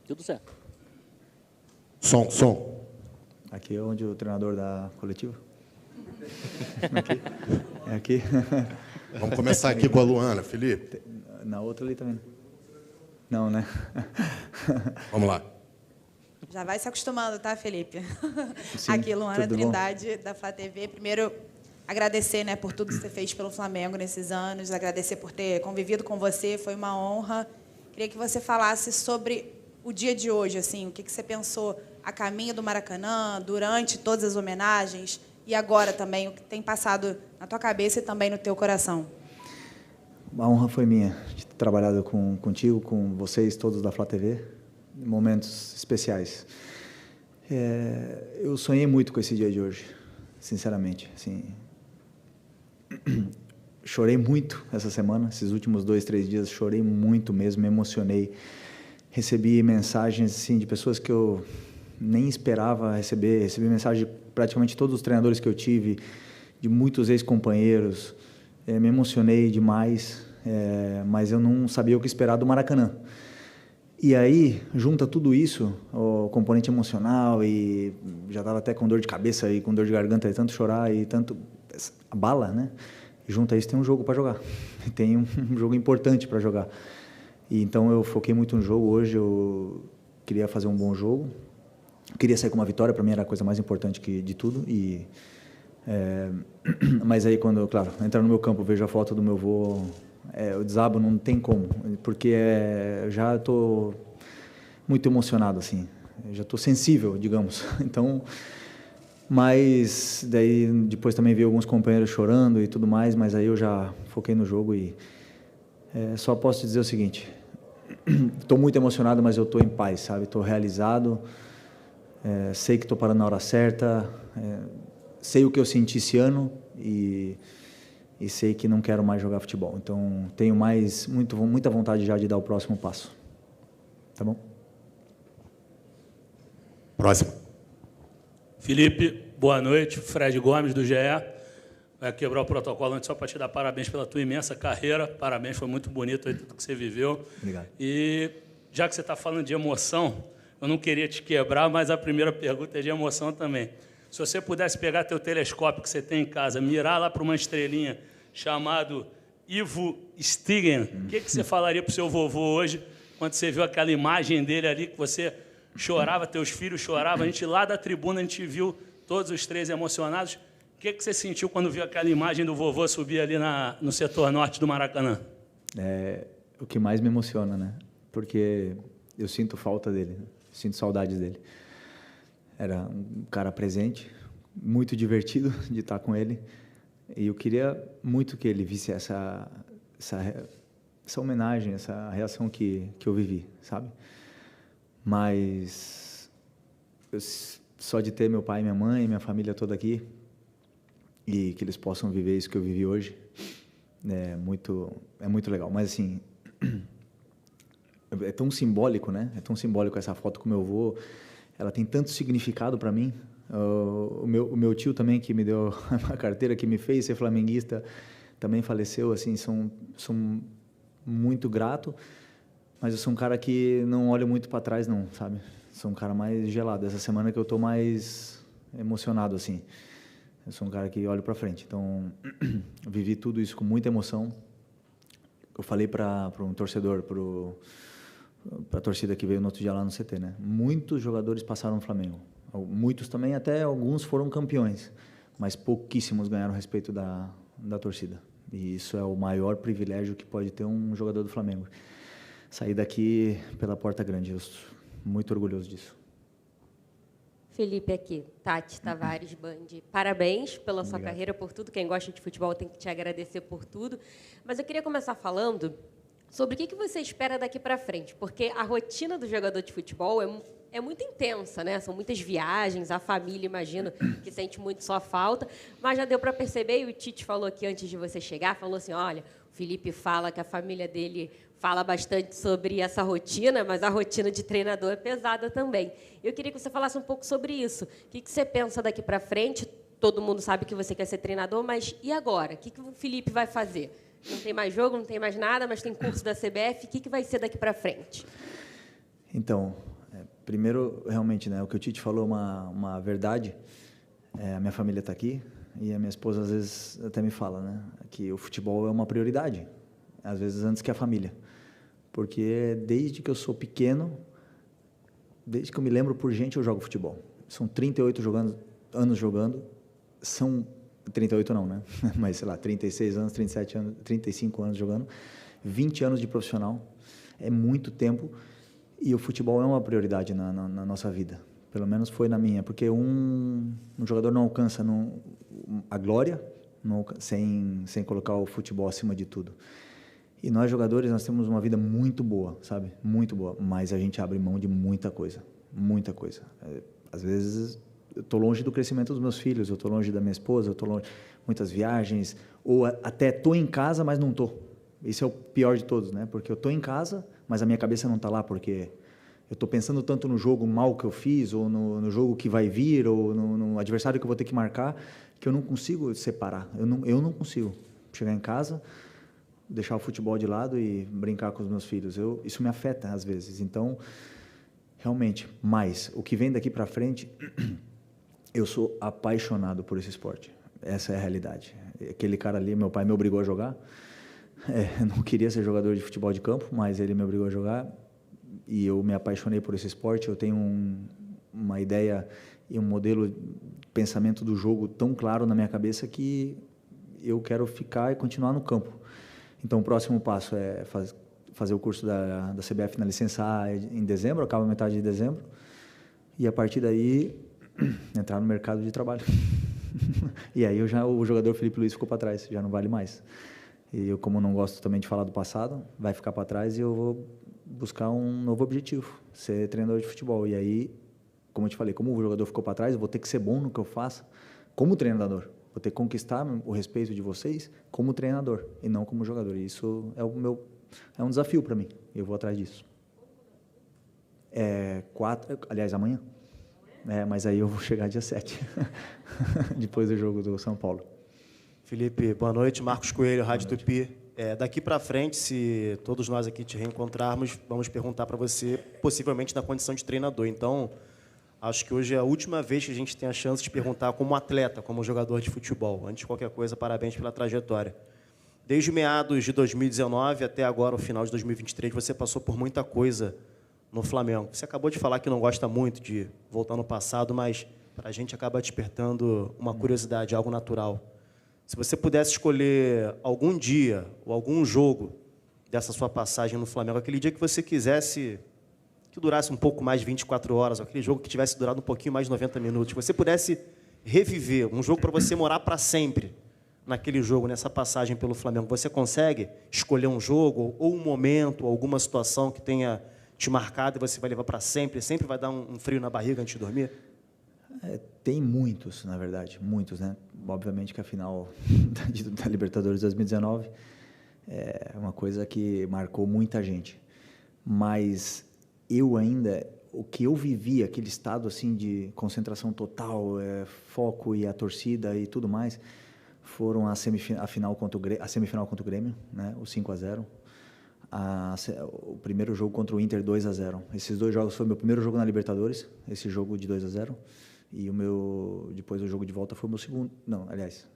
Tudo certo. Som. Aqui é onde o treinador da coletiva? Aqui? É aqui? Vamos começar aqui com a Luana, Felipe. Na outra ali também. Não, né? Vamos lá. Já vai se acostumando, tá, Felipe? Sim, aqui, Luana tudo Trindade, da Flá TV. Primeiro, agradecer, né, por tudo que você fez pelo Flamengo nesses anos, agradecer por ter convivido com você, foi uma honra. Queria que você falasse sobre o dia de hoje, assim, o que você pensou a caminho do Maracanã, durante todas as homenagens, e agora também, o que tem passado na tua cabeça e também no teu coração. A honra foi minha de ter trabalhado contigo, com vocês todos da Flá TV, em momentos especiais. Eu sonhei muito com esse dia de hoje, sinceramente. Assim, chorei muito essa semana, esses últimos 2, 3 dias, chorei muito mesmo, me emocionei. Recebi mensagens assim, de pessoas que eu nem esperava receber. Recebi mensagem de praticamente todos os treinadores que eu tive, de muitos ex-companheiros. Me emocionei demais, mas eu não sabia o que esperar do Maracanã. E aí, junta tudo isso, o componente emocional, e já estava até com dor de cabeça e com dor de garganta, de tanto chorar e tanto... A bala, né? E junto a isso tem um jogo para jogar. Tem um jogo importante para jogar. E então eu foquei muito no jogo. Hoje eu queria fazer um bom jogo. Queria sair com uma vitória, para mim era a coisa mais importante de tudo. Mas aí quando, claro, entrar no meu campo, vejo a foto do meu avô, o desabo não tem como, porque já estou muito emocionado, assim, já estou sensível, digamos. Então, mas daí depois também vi alguns companheiros chorando e tudo mais, mas aí eu já foquei no jogo e só posso te dizer o seguinte: estou muito emocionado, mas eu estou em paz, sabe? Estou realizado, sei que estou parando na hora certa, sei o que eu senti esse ano e sei que não quero mais jogar futebol. Então, tenho muita vontade já de dar o próximo passo. Tá bom? Próximo. Felipe, boa noite. Fred Gomes, do GE. Vai quebrar o protocolo antes só para te dar parabéns pela tua imensa carreira. Parabéns, foi muito bonito aí tudo que você viveu. Obrigado. E, já que você está falando de emoção, eu não queria te quebrar, mas a primeira pergunta é de emoção também. Se você pudesse pegar teu telescópio que você tem em casa, mirar lá para uma estrelinha chamado Ivo Stigen, o que você falaria para o seu vovô hoje, quando você viu aquela imagem dele ali, que você chorava, teus filhos choravam, a gente lá da tribuna, a gente viu todos os 3 emocionados. O que você sentiu quando viu aquela imagem do vovô subir ali no setor norte do Maracanã? O que mais me emociona, né? Porque eu sinto falta dele, sinto saudades dele. Era um cara presente, muito divertido de estar com ele. E eu queria muito que ele visse essa homenagem, essa reação que eu vivi, sabe? Mas só de ter meu pai, minha mãe, minha família toda aqui, e que eles possam viver isso que eu vivi hoje, é muito legal. Mas, assim, é tão simbólico, né? É tão simbólico essa foto com meu avô. Ela tem tanto significado para mim. O meu tio também, que me deu a carteira, que me fez ser flamenguista, também faleceu. Assim, sou muito grato, mas eu sou um cara que não olho muito para trás, não, sabe? Sou um cara mais gelado. Essa semana que eu estou mais emocionado, assim. Eu sou um cara que olho para frente. Então, eu vivi tudo isso com muita emoção. Eu falei para um torcedor, para a torcida que veio no outro dia lá no CT, né? Muitos jogadores passaram no Flamengo. Muitos também, até alguns foram campeões, mas pouquíssimos ganharam o respeito da torcida. E isso é o maior privilégio que pode ter um jogador do Flamengo. Sair daqui pela porta grande. Eu sou muito orgulhoso disso. Felipe aqui, Tati Tavares Band. Parabéns pela sua carreira, por tudo. Quem gosta de futebol tem que te agradecer por tudo. Mas eu queria começar falando sobre o que você espera daqui para frente, porque a rotina do jogador de futebol é muito intensa, né? São muitas viagens, a família, imagino, que sente muito sua falta, mas já deu para perceber, e o Tite falou aqui antes de você chegar, falou assim, olha, o Felipe fala que a família dele fala bastante sobre essa rotina, mas a rotina de treinador é pesada também. Eu queria que você falasse um pouco sobre isso. O que você pensa daqui para frente? Todo mundo sabe que você quer ser treinador, mas e agora? O que o Felipe vai fazer? Não tem mais jogo, não tem mais nada, mas tem curso da CBF. O que vai ser daqui para frente? Então, Primeiro, realmente, né, o que o Tite falou é uma verdade. A minha família está aqui e a minha esposa às vezes até me fala, né, que o futebol é uma prioridade, às vezes antes que a família. Porque desde que eu sou pequeno, desde que eu me lembro por gente, eu jogo futebol. São 38 anos jogando, são 38 não, né? Mas sei lá, 36 anos, 37 anos, 35 anos jogando, 20 anos de profissional. É muito tempo e o futebol é uma prioridade na nossa vida. Pelo menos foi na minha, porque um jogador não alcança a glória sem colocar o futebol acima de tudo. E nós, jogadores, nós temos uma vida muito boa, sabe? Muito boa, mas a gente abre mão de muita coisa, muita coisa. Às vezes, eu estou longe do crescimento dos meus filhos, eu estou longe da minha esposa, eu estou longe muitas viagens, ou até estou em casa, mas não estou. Isso é o pior de todos, né? Porque eu estou em casa, mas a minha cabeça não está lá, porque eu estou pensando tanto no jogo mal que eu fiz, ou no jogo que vai vir, ou no adversário que eu vou ter que marcar, que eu não consigo separar. Eu não consigo chegar em casa, deixar o futebol de lado e brincar com os meus filhos. Isso me afeta às vezes. Então, realmente, mas o que vem daqui para frente, eu sou apaixonado por esse esporte. Essa é a realidade. Aquele cara ali, meu pai me obrigou a jogar. Eu não queria ser jogador de futebol de campo, mas ele me obrigou a jogar e eu me apaixonei por esse esporte. Eu tenho uma ideia e um modelo de pensamento do jogo tão claro na minha cabeça que eu quero ficar e continuar no campo. Então, o próximo passo é fazer o curso da CBF na licença A em dezembro, acaba metade de dezembro, e a partir daí entrar no mercado de trabalho. E aí o jogador Felipe Luiz ficou para trás, já não vale mais. E eu, como não gosto também de falar do passado, vai ficar para trás e eu vou buscar um novo objetivo, ser treinador de futebol. E aí, como eu te falei, como o jogador ficou para trás, eu vou ter que ser bom no que eu faço como treinador. Vou ter que conquistar o respeito de vocês como treinador e não como jogador. E isso é um desafio para mim. Eu vou atrás disso. Aliás, amanhã. Mas aí eu vou chegar dia 7, depois do jogo do São Paulo. Felipe, boa noite. Marcos Coelho, Rádio Tupi. Daqui para frente, se todos nós aqui te reencontrarmos, vamos perguntar para você, possivelmente na condição de treinador. Então, acho que hoje é a última vez que a gente tem a chance de perguntar como atleta, como jogador de futebol. Antes de qualquer coisa, parabéns pela trajetória. Desde meados de 2019 até agora, o final de 2023, você passou por muita coisa no Flamengo. Você acabou de falar que não gosta muito de voltar no passado, mas para a gente acaba despertando uma curiosidade, algo natural. Se você pudesse escolher algum dia ou algum jogo dessa sua passagem no Flamengo, aquele dia que você quisesse que durasse um pouco mais de 24 horas, aquele jogo que tivesse durado um pouquinho mais de 90 minutos, que você pudesse reviver, um jogo para você morar para sempre naquele jogo, nessa passagem pelo Flamengo, você consegue escolher um jogo ou um momento, alguma situação que tenha te marcado e você vai levar para sempre, sempre vai dar um frio na barriga antes de dormir? Tem muitos, na verdade, muitos, né? Obviamente que a final da Libertadores 2019 é uma coisa que marcou muita gente, mas o que eu vivi, aquele estado assim de concentração total, foco e a torcida e tudo mais, foram a semifinal contra o Grêmio, né? O 5-0, o primeiro jogo contra o Inter 2-0. Esses dois jogos foi meu primeiro jogo na Libertadores, esse jogo de 2-0. E depois o jogo de volta foi o meu segundo. Não, aliás,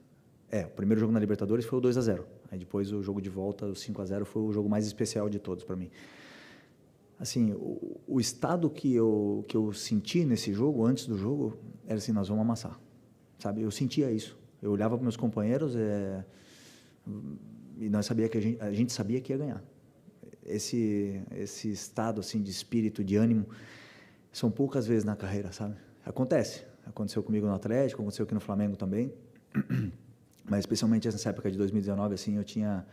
o primeiro jogo na Libertadores foi o 2-0. Aí depois o jogo de volta, o 5-0, foi o jogo mais especial de todos para mim. Assim, o estado que eu senti nesse jogo, antes do jogo, era assim: nós vamos amassar, sabe? Eu sentia isso. Eu olhava para meus companheiros e nós sabia que a gente sabia que ia ganhar. Esse estado assim de espírito, de ânimo, são poucas vezes na carreira, sabe? Aconteceu comigo no Atlético, aconteceu aqui no Flamengo também, mas especialmente nessa época de 2019, assim, eu tinha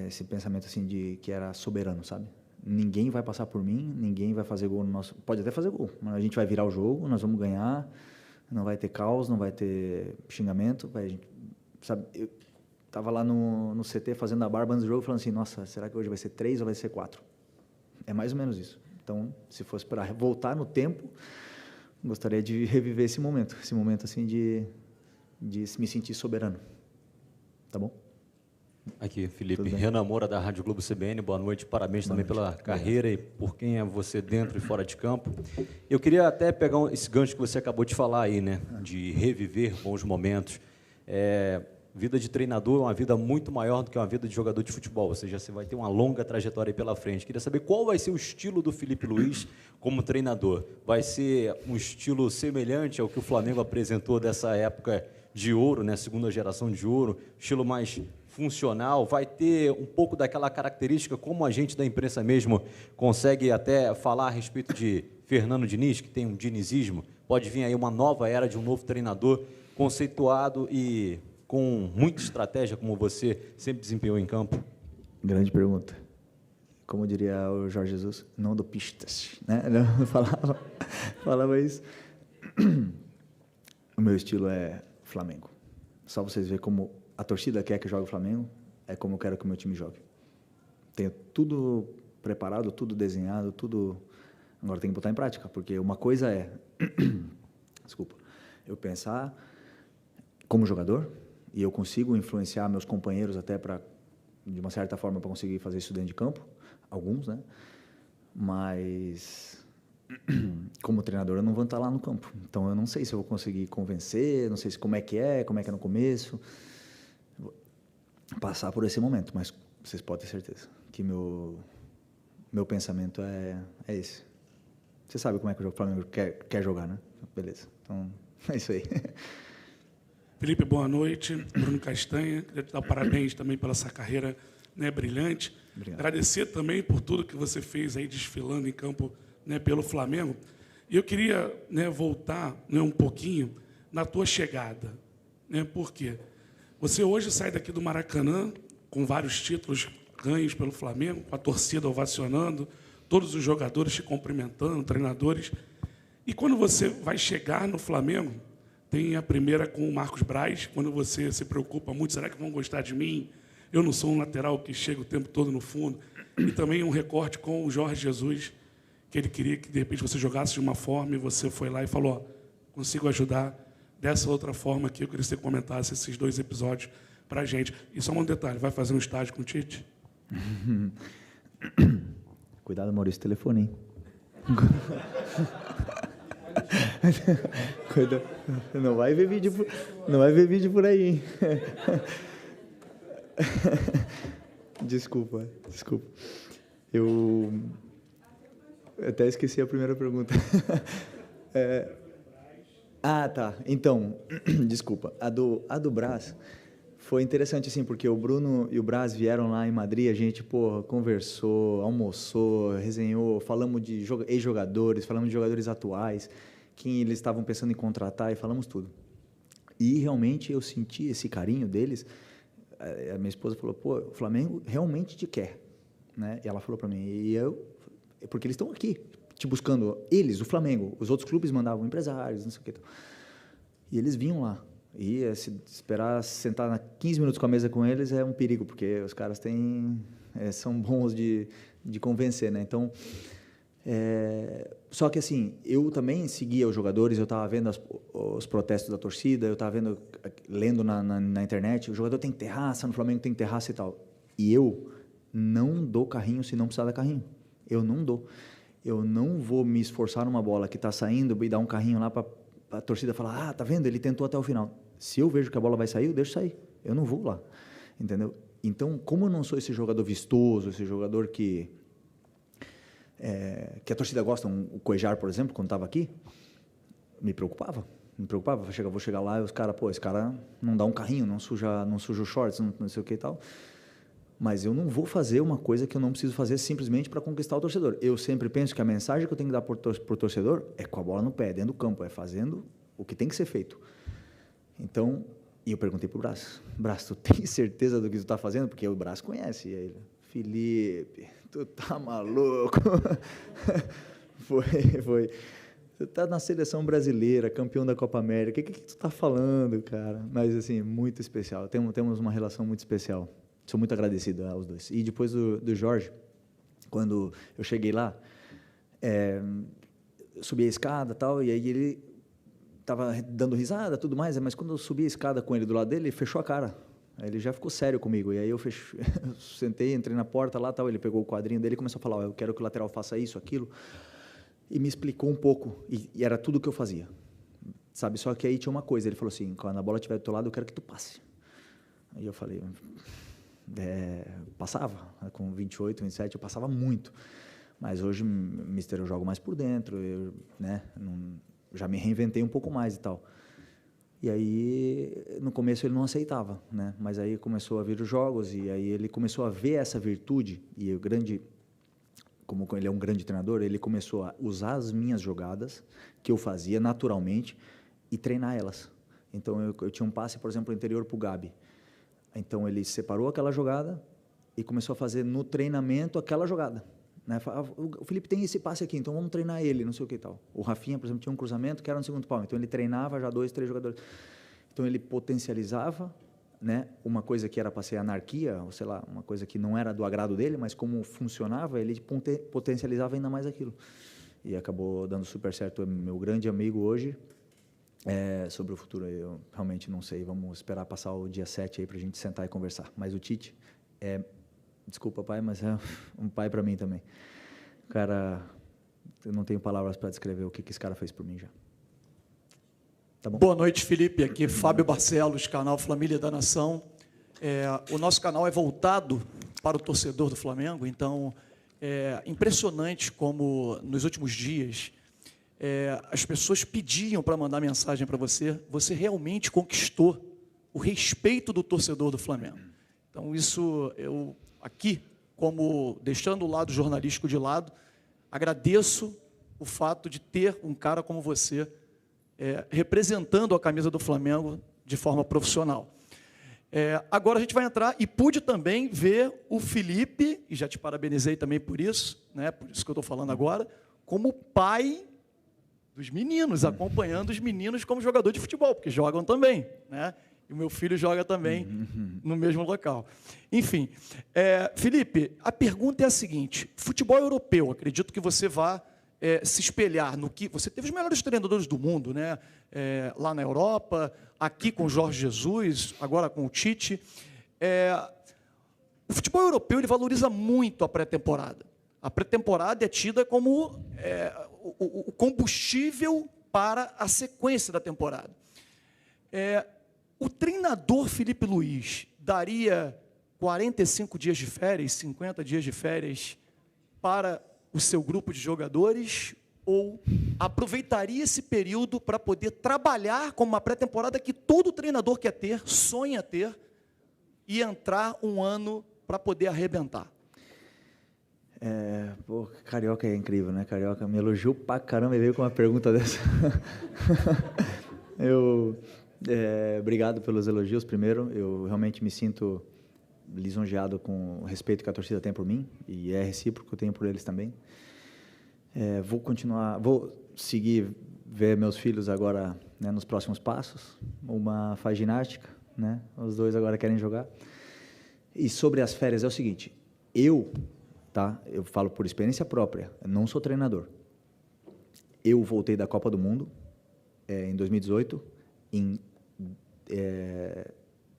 esse pensamento assim de que era soberano, sabe? Ninguém vai passar por mim, ninguém vai fazer gol no nosso... Pode até fazer gol, mas a gente vai virar o jogo, nós vamos ganhar, não vai ter caos, não vai ter xingamento, sabe? Eu estava lá no CT fazendo a barba antes do jogo, falando assim: nossa, será que hoje vai ser 3 ou vai ser 4? É mais ou menos isso. Então, se fosse para voltar no tempo, gostaria de reviver esse momento assim de me sentir soberano. Tá bom? Aqui, Felipe. Renan Moura, da Rádio Globo CBN. Boa noite. Parabéns também pela carreira e por quem é você dentro e fora de campo. Eu queria até pegar esse gancho que você acabou de falar aí, né? De reviver bons momentos. Vida de treinador é uma vida muito maior do que uma vida de jogador de futebol. Ou seja, você vai ter uma longa trajetória aí pela frente. Queria saber qual vai ser o estilo do Felipe Luiz como treinador. Vai ser um estilo semelhante ao que o Flamengo apresentou dessa época de ouro, né? Segunda geração de ouro, estilo mais funcional, vai ter um pouco daquela característica, como a gente da imprensa mesmo consegue até falar a respeito de Fernando Diniz, que tem um dinizismo, pode vir aí uma nova era de um novo treinador conceituado e com muita estratégia, como você sempre desempenhou em campo? Grande pergunta. Como diria o Jorge Jesus, não do pistas, né? Não falava isso. O meu estilo é Flamengo. Só vocês verem como a torcida quer que eu jogue o Flamengo, é como eu quero que o meu time jogue. Tenho tudo preparado, tudo desenhado, tudo... Agora tem que botar em prática, porque uma coisa é... Desculpa. Eu pensar como jogador, e eu consigo influenciar meus companheiros até para, de uma certa forma, para conseguir fazer isso dentro de campo. Alguns, né? Mas... como treinador, eu não vou estar lá no campo. Então, eu não sei se eu vou conseguir convencer, não sei se como é que é no começo... passar por esse momento, mas vocês podem ter certeza que meu pensamento é esse. Você sabe como é que o Flamengo quer jogar, né? Beleza. Então, é isso aí. Felipe, boa noite. Bruno Castanha, queria te dar parabéns também pela essa carreira, né, brilhante. Obrigado. Agradecer também por tudo que você fez aí desfilando em campo, né, pelo Flamengo. E eu queria, né, voltar, né, um pouquinho na tua chegada, né? Por quê? Você hoje sai daqui do Maracanã com vários títulos ganhos pelo Flamengo, com a torcida ovacionando, todos os jogadores te cumprimentando, treinadores. E quando você vai chegar no Flamengo, tem a primeira com o Marcos Braz, quando você se preocupa muito, será que vão gostar de mim? Eu não sou um lateral que chega o tempo todo no fundo. E também um recorte com o Jorge Jesus, que ele queria que, de repente, você jogasse de uma forma e você foi lá e falou, ó, consigo ajudar dessa outra forma aqui. Eu queria que você comentasse esses 2 episódios para a gente. E só um detalhe, vai fazer um estágio com o Tite? Cuidado, Maurício, telefone, hein? Cuidado. Não vai ver vídeo por aí, hein? Desculpa. Eu até esqueci a primeira pergunta. Tá. Então, desculpa. A do Braz foi interessante, assim, porque o Bruno e o Braz vieram lá em Madrid, a gente, conversou, almoçou, resenhou, falamos de ex-jogadores, falamos de jogadores atuais, quem eles estavam pensando em contratar, e falamos tudo. E, realmente, eu senti esse carinho deles. A minha esposa falou, o Flamengo realmente te quer, né? E ela falou para mim, porque eles estão aqui, te buscando, o Flamengo, os outros clubes mandavam empresários, não sei o que. E eles vinham lá. E se esperar sentar 15 minutos com a mesa com eles é um perigo, porque os caras são bons de convencer, né? Então, só que assim, eu também seguia os jogadores, eu estava vendo os protestos da torcida, eu estava lendo na internet, o jogador tem que ter raça, no Flamengo tem que ter raça e tal. E eu não dou carrinho se não precisar dar carrinho. Eu não dou. Eu não vou me esforçar numa bola que está saindo e dar um carrinho lá para a torcida falar, tá vendo? Ele tentou até o final. Se eu vejo que a bola vai sair, eu deixo sair. Eu não vou lá. Entendeu? Então, como eu não sou esse jogador vistoso, esse jogador que a torcida gosta, o Cuejar, por exemplo, quando estava aqui, me preocupava. Vou chegar lá e os caras, esse cara não dá um carrinho, não suja os shorts, não sei o que e tal. Mas eu não vou fazer uma coisa que eu não preciso fazer simplesmente para conquistar o torcedor. Eu sempre penso que a mensagem que eu tenho que dar para o torcedor é com a bola no pé, dentro do campo, é fazendo o que tem que ser feito. Então, e eu perguntei para o Braz, tu tem certeza do que tu está fazendo? Porque o Braz conhece. E aí ele, Felipe, tu tá maluco? Foi. Tu tá na seleção brasileira, campeão da Copa América, o que tu tá falando, cara? Mas, assim, muito especial. Temos uma relação muito especial. Sou muito agradecido aos dois. E depois do Jorge, quando eu cheguei lá, subi a escada e tal, e aí ele estava dando risada, tudo mais, mas quando eu subi a escada com ele do lado dele, ele fechou a cara. Aí ele já ficou sério comigo. E aí eu sentei, entrei na porta lá, tal, ele pegou o quadrinho dele e começou a falar, eu quero que o lateral faça isso, aquilo. E me explicou um pouco, e era tudo o que eu fazia. Sabe? Só que aí tinha uma coisa, ele falou assim, quando a bola estiver do teu lado, eu quero que tu passe. Aí eu falei, passava, com 28, 27, eu passava muito. Mas hoje, mister, eu jogo mais por dentro, eu, né, já me reinventei um pouco mais e tal. E aí, no começo ele não aceitava, né? Mas aí começou a vir os jogos, e aí ele começou a ver essa virtude, e como ele é um grande treinador, ele começou a usar as minhas jogadas, que eu fazia naturalmente, e treinar elas. Então, eu tinha um passe, por exemplo, interior para o Gabi. Então, ele separou aquela jogada e começou a fazer no treinamento aquela jogada. Né? O Felipe tem esse passe aqui, então vamos treinar ele, não sei o que e tal. O Rafinha, por exemplo, tinha um cruzamento que era no segundo pau, então ele treinava já 2, 3 jogadores. Então, ele potencializava, né, uma coisa que era para ser anarquia, ou sei lá, uma coisa que não era do agrado dele, mas como funcionava, ele potencializava ainda mais aquilo. E acabou dando super certo. É meu grande amigo hoje. Sobre o futuro, eu realmente não sei. Vamos esperar passar o dia 7 aí para a gente sentar e conversar. Mas o Tite desculpa, pai, mas é um pai para mim também. Cara, eu não tenho palavras para descrever o que esse cara fez por mim já. Tá bom? Boa noite, Felipe. Aqui Fábio Barcelos, canal Família da Nação. O nosso canal é voltado para o torcedor do Flamengo, então é impressionante como nos últimos dias as pessoas pediam para mandar mensagem para você. Você realmente conquistou o respeito do torcedor do Flamengo. Então, isso eu aqui, como deixando o lado jornalístico de lado, agradeço o fato de ter um cara como você representando a camisa do Flamengo de forma profissional. Agora a gente vai entrar, e pude também ver o Felipe, e já te parabenizei também por isso, né, por isso que eu estou falando agora, como pai dos meninos, acompanhando os meninos como jogador de futebol, porque jogam também, né? E o meu filho joga também no mesmo local. Enfim, Felipe, a pergunta é a seguinte, futebol europeu, acredito que você vá se espelhar no que... Você teve os melhores treinadores do mundo, né? Lá na Europa, aqui com o Jorge Jesus, agora com o Tite. O futebol europeu ele valoriza muito a pré-temporada. A pré-temporada é tida como o combustível para a sequência da temporada. O treinador Felipe Luiz daria 45 dias de férias, 50 dias de férias para o seu grupo de jogadores, ou aproveitaria esse período para poder trabalhar como uma pré-temporada que todo treinador quer ter, sonha ter, e entrar um ano para poder arrebentar? Carioca é incrível, né? Carioca me elogiou pra caramba e veio com uma pergunta dessa. Obrigado pelos elogios, primeiro. Eu realmente me sinto lisonjeado com o respeito que a torcida tem por mim, e é recíproco, eu tenho por eles também. Vou seguir, ver meus filhos agora, né, nos próximos passos. Uma faz ginástica, né? Os dois agora querem jogar. E sobre as férias é o seguinte, eu falo por experiência própria, eu não sou treinador. Eu voltei da Copa do Mundo em 2018, em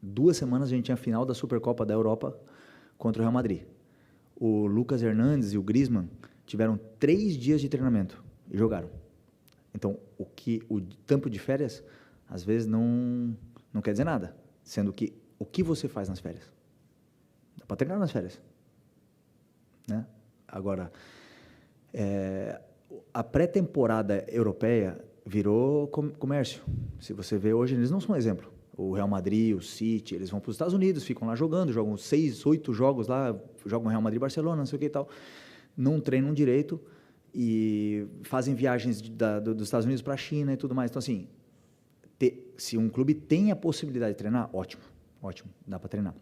2 semanas a gente tinha a final da Supercopa da Europa contra o Real Madrid. O Lucas Hernandes e o Griezmann tiveram 3 dias de treinamento e jogaram. Então, o tempo de férias, às vezes, não quer dizer nada, sendo que o que você faz nas férias? Dá para treinar nas férias. Né? Agora, a pré-temporada europeia virou comércio. Se você vê hoje, eles não são um exemplo. O Real Madrid, o City, eles vão para os Estados Unidos, ficam lá jogando, jogam 6, 8 jogos lá, jogam Real Madrid, Barcelona, não sei o que e tal. Não treinam direito e fazem viagens dos Estados Unidos para a China e tudo mais. Então, assim, se um clube tem a possibilidade de treinar, ótimo, dá para treinar.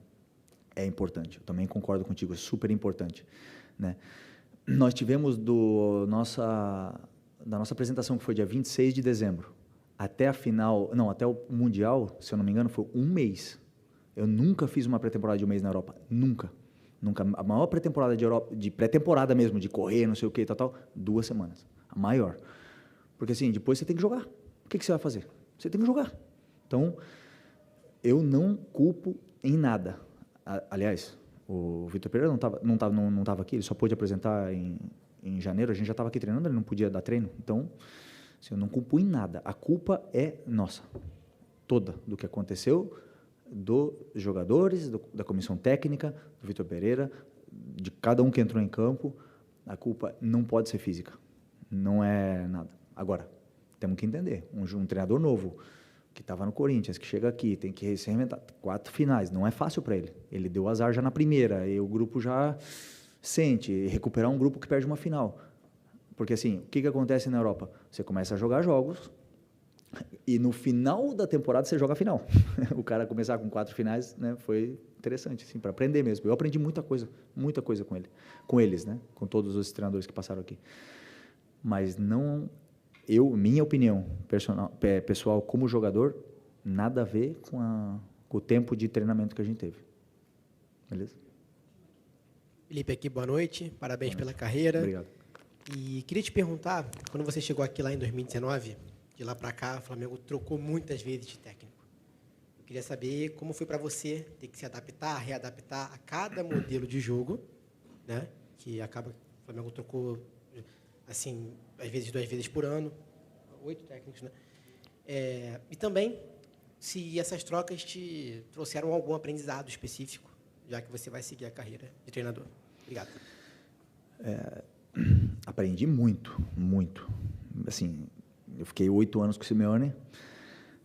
É importante, eu também concordo contigo, é super importante, né? Nós tivemos da nossa apresentação, que foi dia 26 de dezembro, até o Mundial, se eu não me engano, foi 1 mês. Eu nunca fiz uma pré-temporada de 1 mês na Europa, nunca. A maior pré-temporada de pré-temporada mesmo, de correr, não sei o que, tal, 2 semanas, a maior. Porque assim, depois você tem que jogar. O que você vai fazer? Você tem que jogar. Então, eu não culpo culpo em nada. Aliás, o Vitor Pereira não estava aqui, ele só pôde apresentar em janeiro, a gente já estava aqui treinando, ele não podia dar treino. Então, assim, eu não culpo em nada. A culpa é nossa, toda, do que aconteceu, dos jogadores, da comissão técnica, do Vitor Pereira, de cada um que entrou em campo. A culpa não pode ser física, não é nada. Agora, temos que entender, um treinador novo, que estava no Corinthians, que chega aqui, tem que se reinventar. 4 finais, não é fácil para ele. Ele deu azar já na primeira, e o grupo já sente. Recuperar um grupo que perde uma final. Porque, assim, o que acontece na Europa? Você começa a jogar jogos, e no final da temporada você joga a final. O cara começar com 4 finais, né, foi interessante, assim, para aprender mesmo. Eu aprendi muita coisa com eles, né, com todos os treinadores que passaram aqui. Mas não... minha opinião pessoal como jogador, nada a ver com o tempo de treinamento que a gente teve. Beleza? Felipe aqui, boa noite. Parabéns pela carreira. Obrigado. E queria te perguntar, quando você chegou aqui lá em 2019, de lá para cá, o Flamengo trocou muitas vezes de técnico. Eu queria saber como foi para você ter que se adaptar, readaptar a cada modelo de jogo, né? Que acaba, o Flamengo trocou, assim, às vezes 2 vezes por ano, 8 técnicos, né? E também, se essas trocas te trouxeram algum aprendizado específico, já que você vai seguir a carreira de treinador. Obrigado. Aprendi muito. Assim, eu fiquei 8 anos com o Simeone,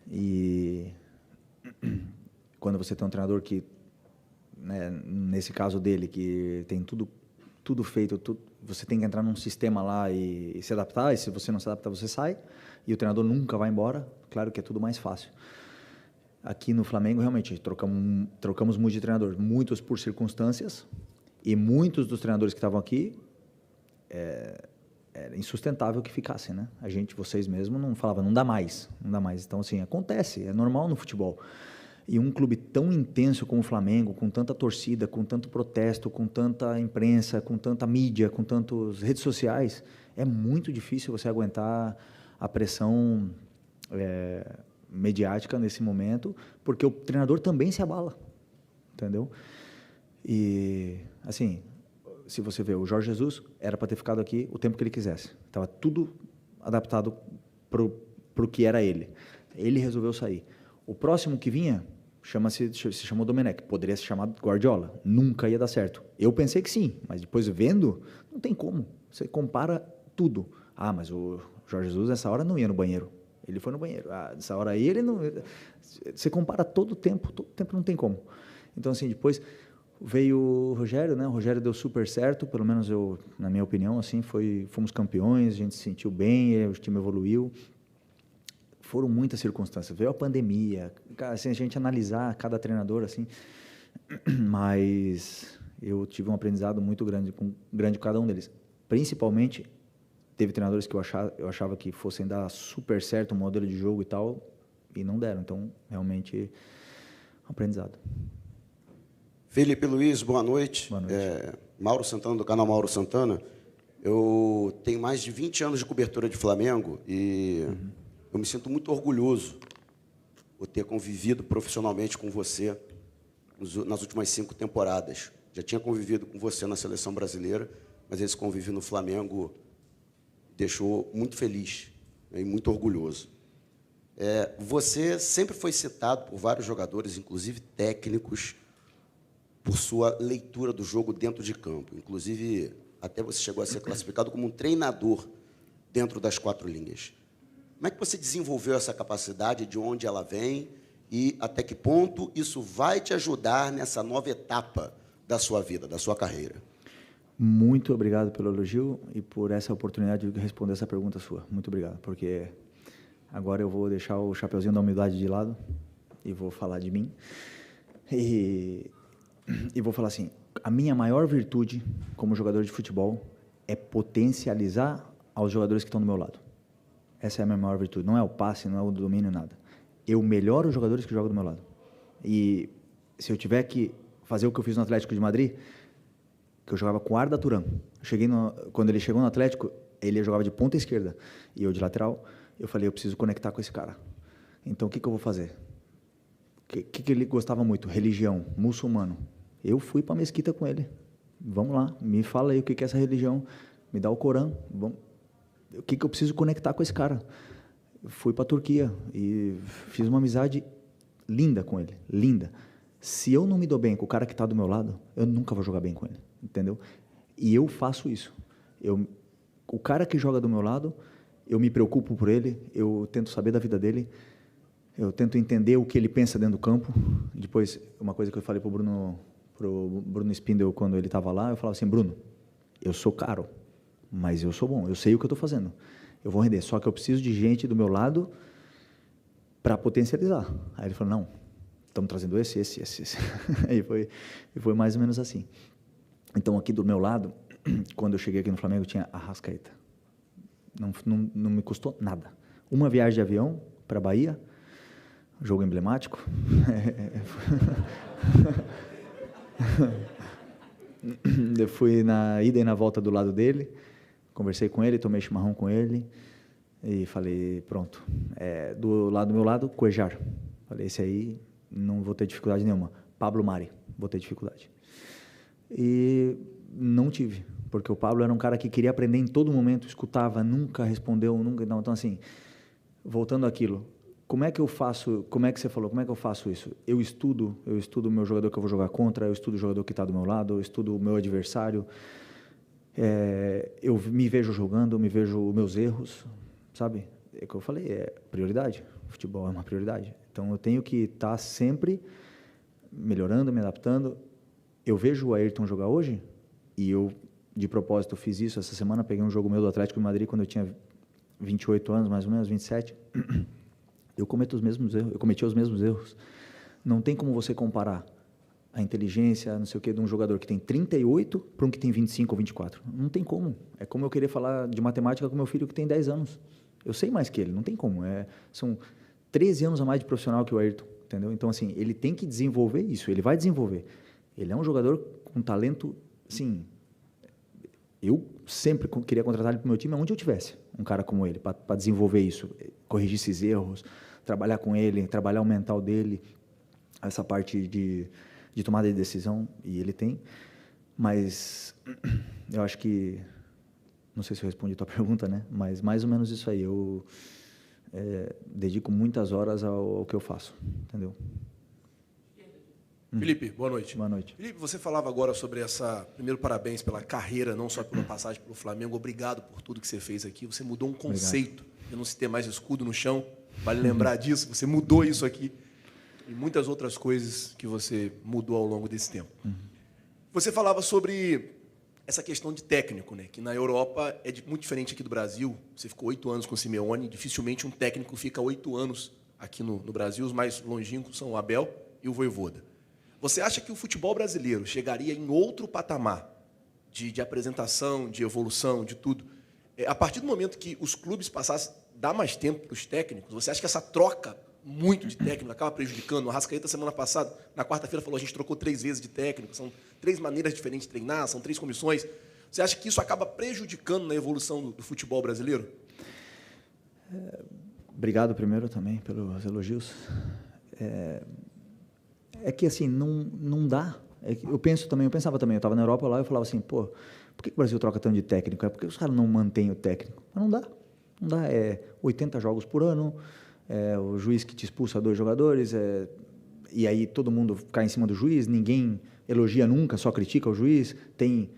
e quando você tem um treinador que, né, nesse caso dele, que tem tudo feito, você tem que entrar num sistema lá e se adaptar, e se você não se adaptar, você sai, e o treinador nunca vai embora. Claro que é tudo mais fácil. Aqui no Flamengo, realmente, trocamos muito de treinador, muitos por circunstâncias, e muitos dos treinadores que estavam aqui, era insustentável que ficassem, né? Vocês mesmos, não falavam, não dá mais. Então, assim, acontece, é normal no futebol. E um clube tão intenso como o Flamengo, com tanta torcida, com tanto protesto, com tanta imprensa, com tanta mídia, com tantas redes sociais, é muito difícil você aguentar a pressão mediática nesse momento, porque o treinador também se abala, entendeu? E, assim, se você vê, o Jorge Jesus era para ter ficado aqui o tempo que ele quisesse. Estava tudo adaptado para o que era ele. Ele resolveu sair. O próximo que vinha se chamou Domenech. Poderia se chamar Guardiola. Nunca ia dar certo. Eu pensei que sim, mas depois vendo, não tem como. Você compara tudo. Ah, mas o Jorge Jesus nessa hora não ia no banheiro. Ele foi no banheiro. Ah, nessa hora aí ele não... Você compara todo o tempo não tem como. Então, assim, depois veio o Rogério, né? O Rogério deu super certo, pelo menos na minha opinião, assim, fomos campeões, a gente se sentiu bem, o time evoluiu. Foram muitas circunstâncias. Veio a pandemia, assim, a gente analisar cada treinador, assim, mas eu tive um aprendizado muito grande com cada um deles. Principalmente, teve treinadores que eu achava que fossem dar super certo o modelo de jogo e tal, e não deram. Então, realmente, um aprendizado. Felipe Luiz, boa noite. Boa noite. Mauro Santana, do canal Mauro Santana. Eu tenho mais de 20 anos de cobertura de Flamengo e eu me sinto muito orgulhoso por ter convivido profissionalmente com você nas últimas 5 temporadas. Já tinha convivido com você na Seleção Brasileira, mas esse convívio no Flamengo deixou muito feliz, né, e muito orgulhoso. Você sempre foi citado por vários jogadores, inclusive técnicos, por sua leitura do jogo dentro de campo. Inclusive, até você chegou a ser classificado como um treinador dentro das 4 linhas. Como é que você desenvolveu essa capacidade, de onde ela vem e até que ponto isso vai te ajudar nessa nova etapa da sua vida, da sua carreira? Muito obrigado pelo elogio e por essa oportunidade de responder essa pergunta sua. Muito obrigado, porque agora eu vou deixar o chapeuzinho da humildade de lado e vou falar de mim. E vou falar assim, a minha maior virtude como jogador de futebol é potencializar aos jogadores que estão do meu lado. Essa é a minha maior virtude. Não é o passe, não é o domínio, nada. Eu melhoro os jogadores que jogam do meu lado. E se eu tiver que fazer o que eu fiz no Atlético de Madrid, que eu jogava com o Arda Turan. Quando ele chegou no Atlético, ele jogava de ponta esquerda e eu de lateral. Eu falei, eu preciso conectar com esse cara. Então, o que eu vou fazer? que ele gostava muito? Religião, muçulmano. Eu fui para a mesquita com ele. Vamos lá, me fala aí o que é essa religião. Me dá o Corão. O que eu preciso conectar com esse cara? Eu fui para a Turquia e fiz uma amizade linda com ele, linda. Se eu não me dou bem com o cara que está do meu lado, eu nunca vou jogar bem com ele, entendeu? E eu faço isso. O cara que joga do meu lado, eu me preocupo por ele, eu tento saber da vida dele, eu tento entender o que ele pensa dentro do campo. Depois, uma coisa que eu falei pro Bruno Spindel quando ele estava lá, eu falava assim, Bruno, eu sou caro, mas eu sou bom, eu sei o que eu estou fazendo. Eu vou render, só que eu preciso de gente do meu lado para potencializar. Aí ele falou, não, estamos trazendo esse. Aí foi mais ou menos assim. Então, aqui do meu lado, quando eu cheguei aqui no Flamengo, tinha Arrascaeta. Não me custou nada. Uma viagem de avião para a Bahia, jogo emblemático. Eu fui na ida e na volta do lado dele, conversei com ele, tomei chimarrão com ele e falei, pronto, do meu lado, Cuejar. Falei, esse aí não vou ter dificuldade nenhuma. Pablo Mari, vou ter dificuldade. E não tive, porque o Pablo era um cara que queria aprender em todo momento, escutava, nunca respondeu, nunca. Não. Então, assim, voltando àquilo, como é que eu faço, como é que você falou, como é que eu faço isso? Eu estudo o meu jogador que eu vou jogar contra, eu estudo o jogador que está do meu lado, eu estudo o meu adversário, eu me vejo jogando, me vejo os meus erros, sabe? É o que eu falei, é prioridade, o futebol é uma prioridade. Então, eu tenho que estar sempre melhorando, me adaptando. Eu vejo o Ayrton jogar hoje, e eu, de propósito, fiz isso essa semana, peguei um jogo meu do Atlético de Madrid, quando eu tinha 28 anos, mais ou menos, 27, eu cometi os mesmos erros. Não tem como você comparar a inteligência, não sei o quê, de um jogador que tem 38 para um que tem 25 ou 24. Não tem como. É como eu querer falar de matemática com meu filho que tem 10 anos. Eu sei mais que ele, não tem como. São 13 anos a mais de profissional que o Ayrton, entendeu? Então, assim, ele tem que desenvolver isso, ele vai desenvolver. Ele é um jogador com talento, assim, eu sempre queria contratar ele para o meu time onde eu tivesse um cara como ele, para desenvolver isso, corrigir esses erros, trabalhar com ele, trabalhar o mental dele, essa parte de tomada de decisão, e ele tem. Mas eu acho que, não sei se eu respondi a tua pergunta, né? Mas mais ou menos isso aí, eu dedico muitas horas ao que eu faço, entendeu? Felipe, boa noite. Boa noite. Felipe, você falava agora sobre essa... Primeiro, parabéns pela carreira, não só pela passagem pelo Flamengo. Obrigado por tudo que você fez aqui. Você mudou um conceito de não se ter mais escudo no chão. Vale lembrar disso. Você mudou isso aqui. E muitas outras coisas que você mudou ao longo desse tempo. Você falava sobre essa questão de técnico, né? Que na Europa é muito diferente aqui do Brasil. Você ficou 8 anos com o Simeone. Dificilmente um técnico fica 8 anos aqui no Brasil. Os mais longínquos são o Abel e o Vojvoda. Você acha que o futebol brasileiro chegaria em outro patamar de apresentação, de evolução, de tudo, a partir do momento que os clubes passassem a dar mais tempo para os técnicos? Você acha que essa troca muito de técnico acaba prejudicando? O Arrascaeta, semana passada, na quarta-feira, falou, a gente trocou 3 vezes de técnico, são 3 maneiras diferentes de treinar, são 3 comissões. Você acha que isso acaba prejudicando na evolução do futebol brasileiro? Obrigado primeiro também pelos elogios. É que, assim, não dá. Eu pensava também, eu estava na Europa lá, eu falava assim, pô, por que o Brasil troca tanto de técnico? Por que os caras não mantêm o técnico? Mas não dá. 80 jogos por ano, o juiz que te expulsa 2 jogadores, e aí todo mundo cai em cima do juiz, ninguém elogia nunca, só critica o juiz. Tem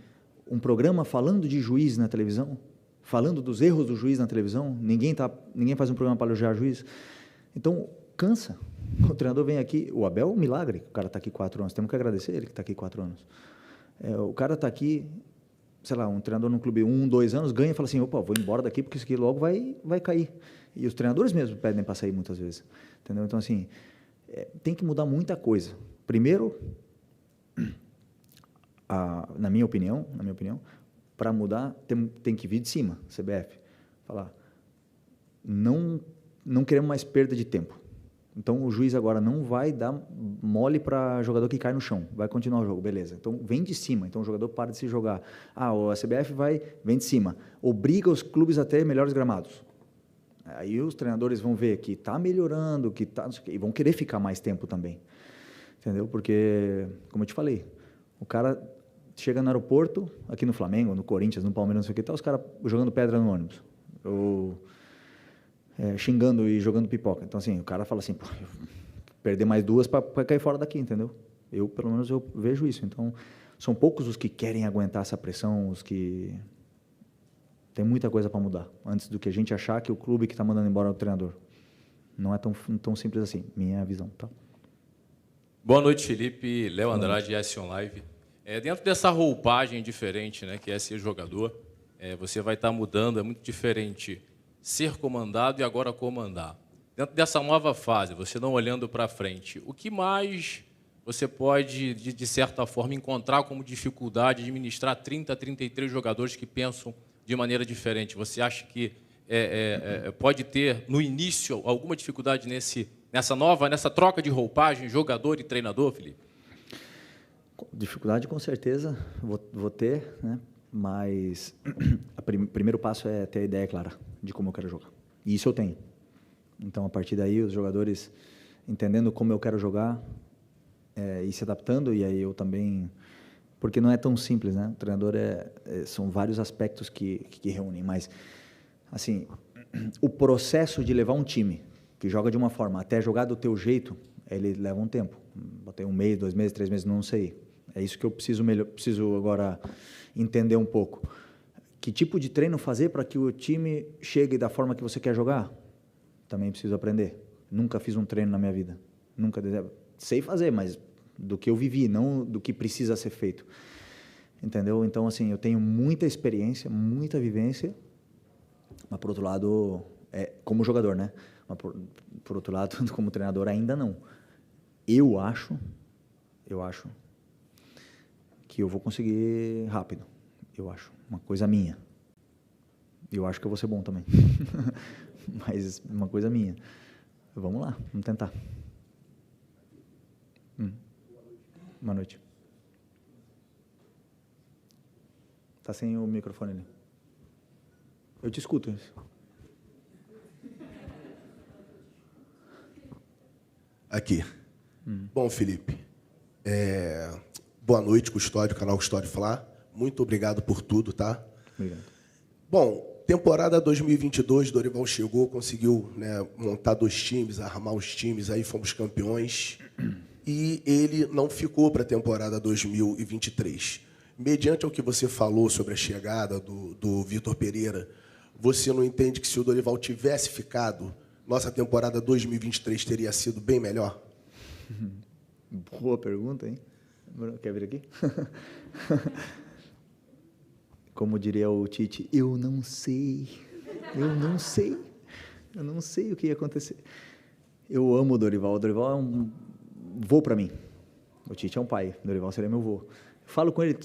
um programa falando de juiz na televisão, falando dos erros do juiz na televisão, ninguém faz um programa para elogiar o juiz. Então, cansa. O treinador vem aqui, o Abel é um milagre, o cara está aqui 4 anos, temos que agradecer ele que está aqui 4 anos. O cara está aqui, sei lá, um treinador num clube 1, 2 anos, ganha e fala assim, opa, vou embora daqui porque isso aqui logo vai cair. E os treinadores mesmo pedem para sair muitas vezes, entendeu? Então, assim, tem que mudar muita coisa. Primeiro, na minha opinião, para mudar, tem que vir de cima, CBF, falar, não queremos mais perda de tempo. Então, o juiz agora não vai dar mole para jogador que cai no chão. Vai continuar o jogo, beleza. Então, vem de cima. Então, o jogador para de se jogar. A CBF vem de cima. Obriga os clubes a ter melhores gramados. Aí os treinadores vão ver que está melhorando, que tá, e vão querer ficar mais tempo também. Entendeu? Porque, como eu te falei, o cara chega no aeroporto, aqui no Flamengo, no Corinthians, no Palmeiras, não sei o que, tá os caras jogando pedra no ônibus. Ou xingando e jogando pipoca. Então, assim, o cara fala assim, pô, perder mais 2 para cair fora daqui, entendeu? Pelo menos, eu vejo isso. Então, são poucos os que querem aguentar essa pressão, os que... Tem muita coisa para mudar, antes do que a gente achar que o clube que está mandando embora é o treinador. Não é tão simples assim, minha visão. Tá? Boa noite, Felipe. Léo Andrade, S-On Live. Dentro dessa roupagem diferente, né, que é ser jogador, você vai estar mudando, é muito diferente ser comandado e agora comandar. Dentro dessa nova fase, você não olhando para frente, o que mais você pode, de certa forma, encontrar como dificuldade de administrar 30, 33 jogadores que pensam de maneira diferente? Você acha que pode ter, no início, alguma dificuldade nessa troca de roupagem, jogador e treinador, Felipe? Dificuldade, com certeza, vou ter, né? Mas o primeiro passo é ter a ideia clara de como eu quero jogar. E isso eu tenho. Então, a partir daí, os jogadores entendendo como eu quero jogar e se adaptando, e aí eu também... Porque não é tão simples, né? O treinador são vários aspectos que reúnem, mas, assim, o processo de levar um time que joga de uma forma até jogar do teu jeito, ele leva um tempo. Botei 1 mês, 2 meses, 3 meses, não sei. É isso que eu preciso agora entender um pouco. Que tipo de treino fazer para que o time chegue da forma que você quer jogar? Também preciso aprender. Nunca fiz um treino na minha vida. Nunca sei fazer, mas do que eu vivi, não do que precisa ser feito. Entendeu? Então, assim, eu tenho muita experiência, muita vivência, mas, por outro lado, como jogador, né? Mas, por outro lado, como treinador, ainda não. Eu acho que eu vou conseguir rápido. Eu acho. Uma coisa minha. Eu acho que eu vou ser bom também. Mas uma coisa minha. Vamos lá, vamos tentar. Boa noite. Está sem o microfone ali. Eu te escuto. Aqui. Bom, Felipe, boa noite, Custódio, canal Custódio Fla. Muito obrigado por tudo, tá? Obrigado. Bom, temporada 2022, Dorival chegou, conseguiu, né, montar 2 times, armar os times, aí fomos campeões. E ele não ficou para a temporada 2023. Mediante ao que você falou sobre a chegada do Vitor Pereira, você não entende que se o Dorival tivesse ficado, nossa temporada 2023 teria sido bem melhor? Boa pergunta, hein? Quer vir aqui? Como diria o Tite, eu não sei o que ia acontecer. Eu amo o Dorival. O Dorival é um vô para mim. O Tite é um pai. O Dorival seria meu vô. Falo com ele,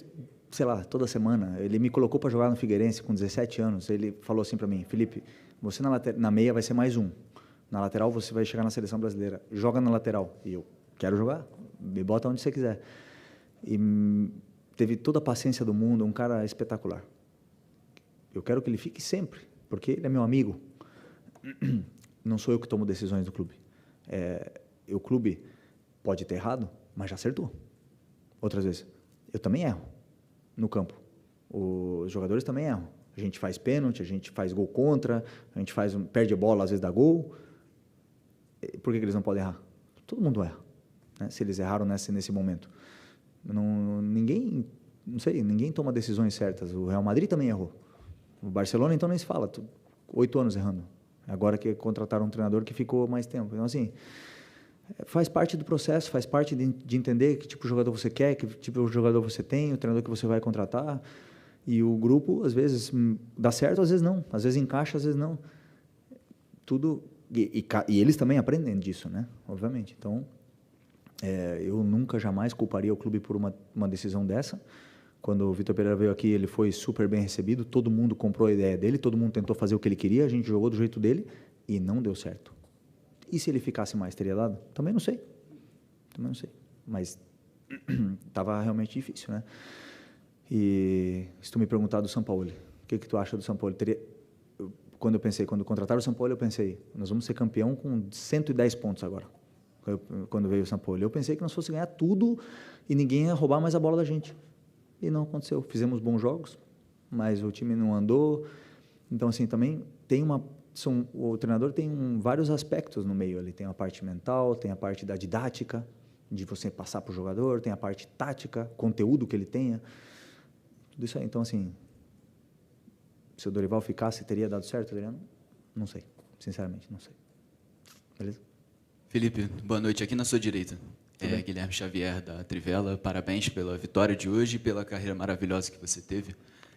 sei lá, toda semana. Ele me colocou para jogar no Figueirense com 17 anos. Ele falou assim para mim, Felipe, você na meia vai ser mais um. Na lateral você vai chegar na seleção brasileira. Joga na lateral. E eu quero jogar. Me bota onde você quiser. E teve toda a paciência do mundo. Um cara espetacular. Eu quero que ele fique sempre, porque ele é meu amigo. Não sou eu que tomo decisões do clube. O clube pode ter errado, mas já acertou. Outras vezes. Eu também erro no campo. Os jogadores também erram. A gente faz pênalti, a gente faz gol contra, a gente perde a bola, às vezes dá gol. Por que eles não podem errar? Todo mundo erra, né? Se eles erraram nesse momento. Ninguém toma decisões certas. O Real Madrid também errou. O Barcelona, então, nem se fala. 8 anos errando. Agora que contrataram um treinador que ficou mais tempo. Então, assim, faz parte do processo, faz parte de entender que tipo de jogador você quer, que tipo de jogador você tem, o treinador que você vai contratar. E o grupo, às vezes, dá certo, às vezes não. Às vezes encaixa, às vezes não. Tudo... E eles também aprendem disso, né? Obviamente. Então, eu nunca, jamais culparia o clube por uma decisão dessa. Quando o Vitor Pereira veio aqui, ele foi super bem recebido, todo mundo comprou a ideia dele, todo mundo tentou fazer o que ele queria, a gente jogou do jeito dele e não deu certo. E se ele ficasse mais, teria dado? Também não sei. Mas estava realmente difícil, né? E se tu me perguntar do Sampaoli, o que tu acha do Sampaoli? quando contrataram o São Paulo, eu pensei, nós vamos ser campeão com 110 pontos agora. Quando veio o São Paulo, eu pensei que nós fosse ganhar tudo e ninguém ia roubar mais a bola da gente. E não aconteceu. Fizemos bons jogos, mas o time não andou. Então, assim, também tem o treinador tem vários aspectos no meio. Ele tem a parte mental, tem a parte da didática, de você passar para o jogador, tem a parte tática, conteúdo que ele tenha. Tudo isso aí. Então, assim, se o Dorival ficasse, teria dado certo, Adriano? Não sei. Sinceramente, não sei. Beleza? Felipe, boa noite. Aqui na sua direita. Guilherme Xavier, da Trivela. Parabéns pela vitória de hoje e pela carreira maravilhosa que você teve.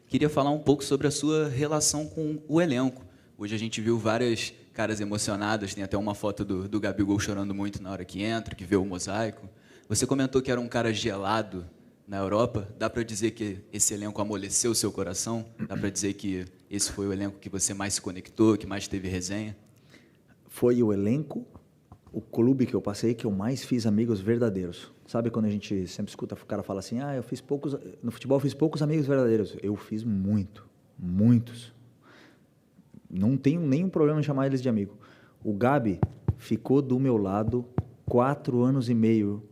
Queria falar um pouco sobre a sua relação com o elenco. Hoje a gente viu várias caras emocionadas, tem até uma foto do Gabigol chorando muito na hora que entra, que vê o mosaico. Você comentou que era um cara gelado na Europa. Dá para dizer que esse elenco amoleceu o seu coração? Dá para dizer que esse foi o elenco que você mais se conectou, que mais teve resenha? Foi o elenco, o clube que eu passei, que eu mais fiz amigos verdadeiros. Sabe quando a gente sempre escuta o cara falar assim, eu fiz poucos, no futebol eu fiz poucos amigos verdadeiros. Eu fiz muitos. Não tenho nenhum problema em chamar eles de amigo. O Gabi ficou do meu lado 4 anos e meio.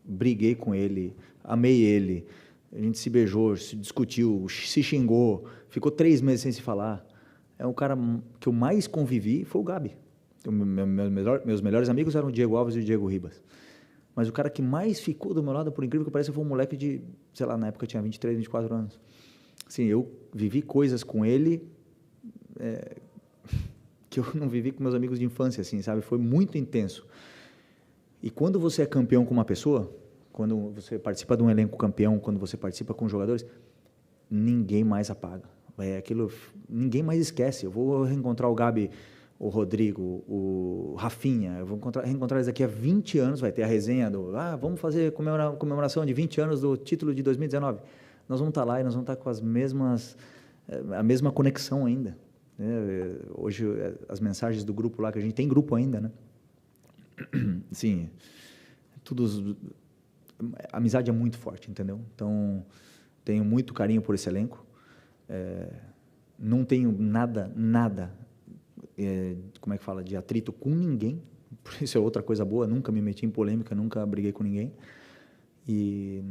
Briguei com ele, amei ele. A gente se beijou, se discutiu, se xingou. Ficou 3 meses sem se falar. É o cara que eu mais convivi foi o Gabi. Meus melhores amigos eram o Diego Alves e o Diego Ribas. Mas o cara que mais ficou do meu lado, por incrível que pareça, foi um moleque de, sei lá, na época eu tinha 23, 24 anos. Assim, eu vivi coisas com ele que eu não vivi com meus amigos de infância, assim, sabe? Foi muito intenso. E quando você é campeão com uma pessoa, quando você participa de um elenco campeão, quando você participa com jogadores, ninguém mais apaga. Ninguém mais esquece. Eu vou reencontrar o Gabi, o Rodrigo, o Rafinha, eu vou reencontrar eles daqui a 20 anos, vai ter a resenha vamos fazer comemoração de 20 anos do título de 2019. Nós vamos estar lá e nós vamos estar com a mesma conexão ainda. Hoje, as mensagens do grupo lá, que a gente tem grupo ainda, né? Sim, a amizade é muito forte, entendeu? Então, tenho muito carinho por esse elenco. Não tenho nada, como é que fala, de atrito com ninguém. Isso é outra coisa boa, nunca me meti em polêmica, nunca briguei com ninguém. E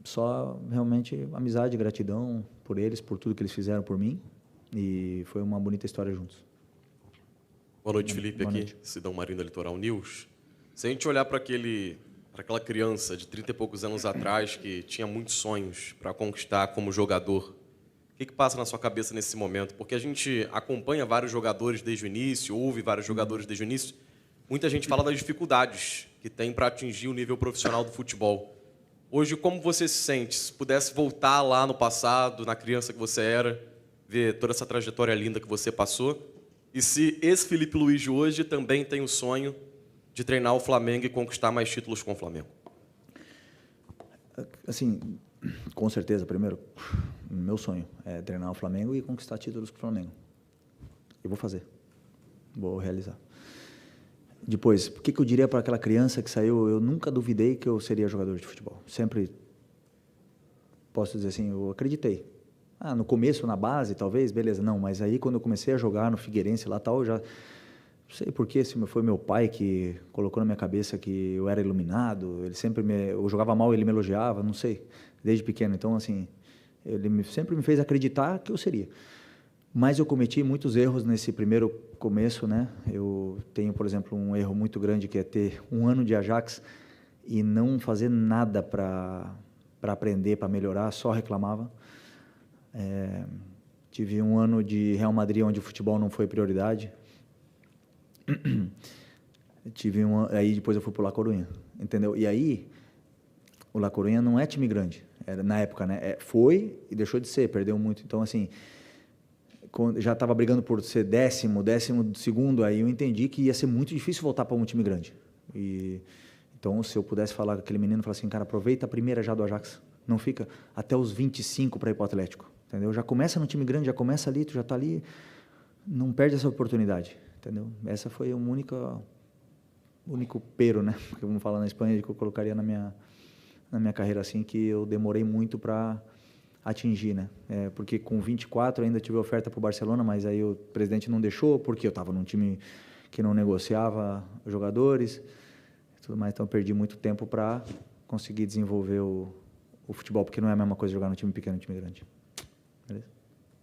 só realmente amizade, gratidão por eles, por tudo que eles fizeram por mim. E foi uma bonita história juntos. Boa noite, Felipe. Boa aqui, noite. Cidão Marinho da Litoral News. Se a gente olhar para aquela criança de 30 e poucos anos atrás que tinha muitos sonhos para conquistar como jogador, o que passa na sua cabeça nesse momento? Porque a gente acompanha vários jogadores desde o início, ouve vários jogadores desde o início. Muita gente fala das dificuldades que tem para atingir o nível profissional do futebol. Hoje, como você se sente? Se pudesse voltar lá no passado, na criança que você era, ver toda essa trajetória linda que você passou, e se esse Felipe Luiz de hoje também tem o sonho de treinar o Flamengo e conquistar mais títulos com o Flamengo? Assim, com certeza, primeiro, meu sonho é treinar o Flamengo e conquistar títulos com o Flamengo. Eu vou fazer. Vou realizar. Depois, o que eu diria para aquela criança que saiu? Eu nunca duvidei que eu seria jogador de futebol. Sempre, posso dizer assim, eu acreditei. No começo, na base, talvez, beleza, não. Mas aí, quando eu comecei a jogar no Figueirense lá tal, eu já... Não sei porquê, se foi meu pai que colocou na minha cabeça que eu era iluminado. Ele sempre eu jogava mal, ele me elogiava, não sei, desde pequeno. Então, assim, ele sempre me fez acreditar que eu seria. Mas eu cometi muitos erros nesse primeiro começo, né? Eu tenho, por exemplo, um erro muito grande que é ter 1 ano de Ajax e não fazer nada para aprender, para melhorar, só reclamava. Tive 1 ano de Real Madrid onde o futebol não foi prioridade. Aí depois eu fui para o La Coruña, entendeu? E aí o La Coruña não é time grande, era na época, né? Foi e deixou de ser, perdeu muito. Então, assim, já estava brigando por ser 12º, aí eu entendi que ia ser muito difícil voltar para um time grande. Então, se eu pudesse falar com aquele menino, falar assim, cara, aproveita a primeira já do Ajax, não fica até os 25 para ir para o Atlético, entendeu? Já começa no time grande, já começa ali, tu já está ali, não perde essa oportunidade, entendeu? Essa foi o único pero, né? Porque vamos falar na Espanha, que eu colocaria na minha carreira assim, que eu demorei muito para atingir, né? Porque com 24 ainda tive oferta para o Barcelona, mas aí o presidente não deixou, porque eu estava num time que não negociava jogadores e tudo mais, então eu perdi muito tempo para conseguir desenvolver o futebol, porque não é a mesma coisa jogar no time pequeno e no time grande. ¿Beleza?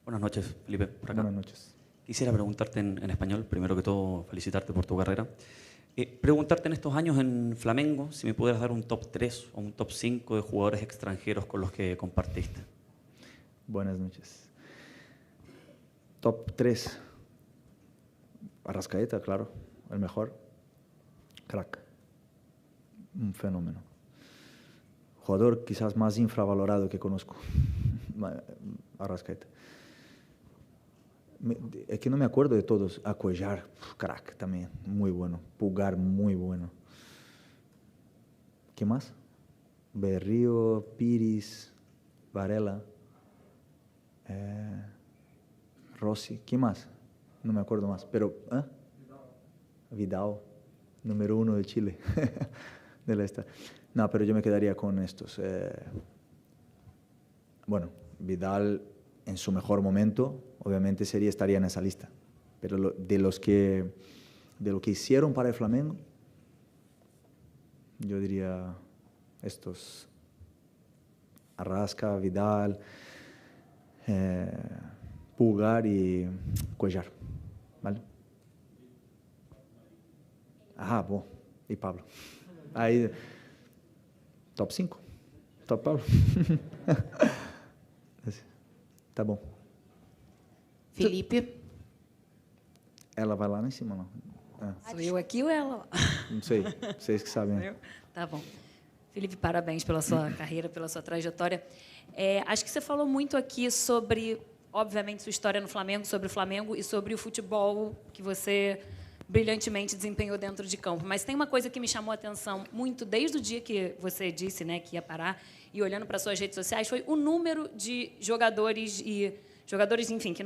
Buenas noches, Felipe, por acá. Buenas noches. Quisiera preguntarte en español, primero que todo, felicitarte por tu carrera. Preguntarte en estos años en Flamengo, si me pudieras dar un top 3 o un top 5 de jugadores extranjeros con los que compartiste. Buenas noches. Top 3. Arrascaeta, claro, el mejor. Crack. Un fenómeno. Jugador quizás más infravalorado que conozco. Arrascaeta. Es que no me acuerdo de todos. Cuellar, crack también, muy bueno. Pulgar, muy bueno. ¿Qué más? Berrío, Pires, Varela, Rossi. ¿Qué más? No me acuerdo más. Pero, Vidal, número 1 de Chile. De la esta. No, pero yo me quedaría con estos. Bueno, Vidal en su mejor momento, obviamente estaría en esa lista. Pero de lo que hicieron para el Flamengo, yo diría estos: Arrasca, Vidal, Pulgar y Cuellar, ¿vale? Bom, y Pablo. Aí, top 5. Top Pablo. Tá bom. Felipe. Ela vai lá em cima, não? Sou eu aqui ou ela lá? Não sei, vocês que sabem. Tá bom. Felipe, parabéns pela sua carreira, pela sua trajetória. Acho que você falou muito aqui sobre, obviamente, sua história no Flamengo, sobre o Flamengo e sobre o futebol que você brilhantemente desempenhou dentro de campo. Mas tem uma coisa que me chamou a atenção muito desde o dia que você disse, né, que ia parar, e olhando para suas redes sociais, foi o número de jogadores, enfim, que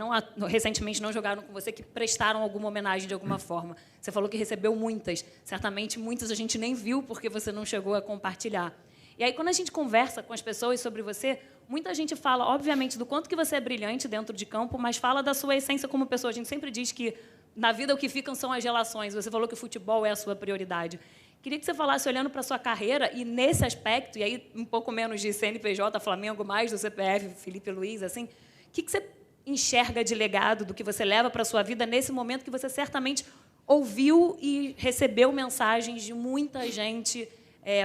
recentemente não jogaram com você, que prestaram alguma homenagem de alguma forma. Você falou que recebeu muitas. Certamente, muitas a gente nem viu porque você não chegou a compartilhar. E aí, quando a gente conversa com as pessoas sobre você, muita gente fala, obviamente, do quanto que você é brilhante dentro de campo, mas fala da sua essência como pessoa. A gente sempre diz que na vida o que ficam são as relações. Você falou que o futebol é a sua prioridade. Queria que você falasse, olhando para a sua carreira, e nesse aspecto, e aí um pouco menos de CNPJ, Flamengo, mais do CPF, Felipe Luiz, assim, o que você enxerga de legado do que você leva para a sua vida nesse momento que você certamente ouviu e recebeu mensagens de muita gente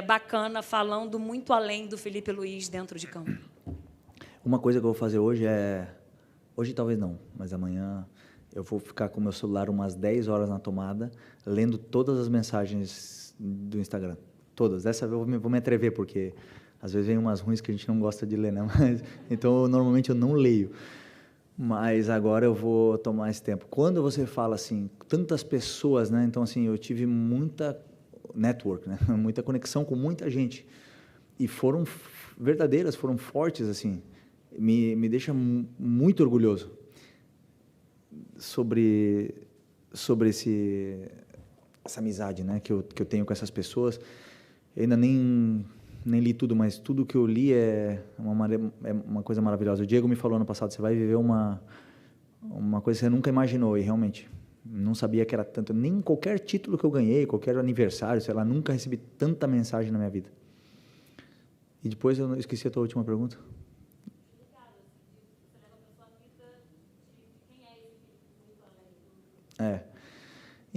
bacana falando muito além do Felipe Luiz dentro de campo? Uma coisa que eu vou fazer hoje hoje talvez não, mas amanhã eu vou ficar com o meu celular umas 10 horas na tomada, lendo todas as mensagens do Instagram. Todas. Dessa vez eu vou me atrever, porque às vezes vem umas ruins que a gente não gosta de ler, né? Então, normalmente eu não leio. Mas agora eu vou tomar esse tempo. Quando você fala assim, tantas pessoas, né? Então, assim, eu tive muita network, né? Muita conexão com muita gente. E foram verdadeiras, foram fortes, assim. Me deixa muito orgulhoso sobre essa amizade, né, que eu tenho com essas pessoas. Eu ainda nem li tudo, mas tudo que eu li é uma coisa maravilhosa. O Diego me falou ano passado, você vai viver uma coisa que você nunca imaginou, e realmente não sabia que era tanto. Nem qualquer título que eu ganhei, qualquer aniversário, sei lá, nunca recebi tanta mensagem na minha vida. E depois eu esqueci a tua última pergunta.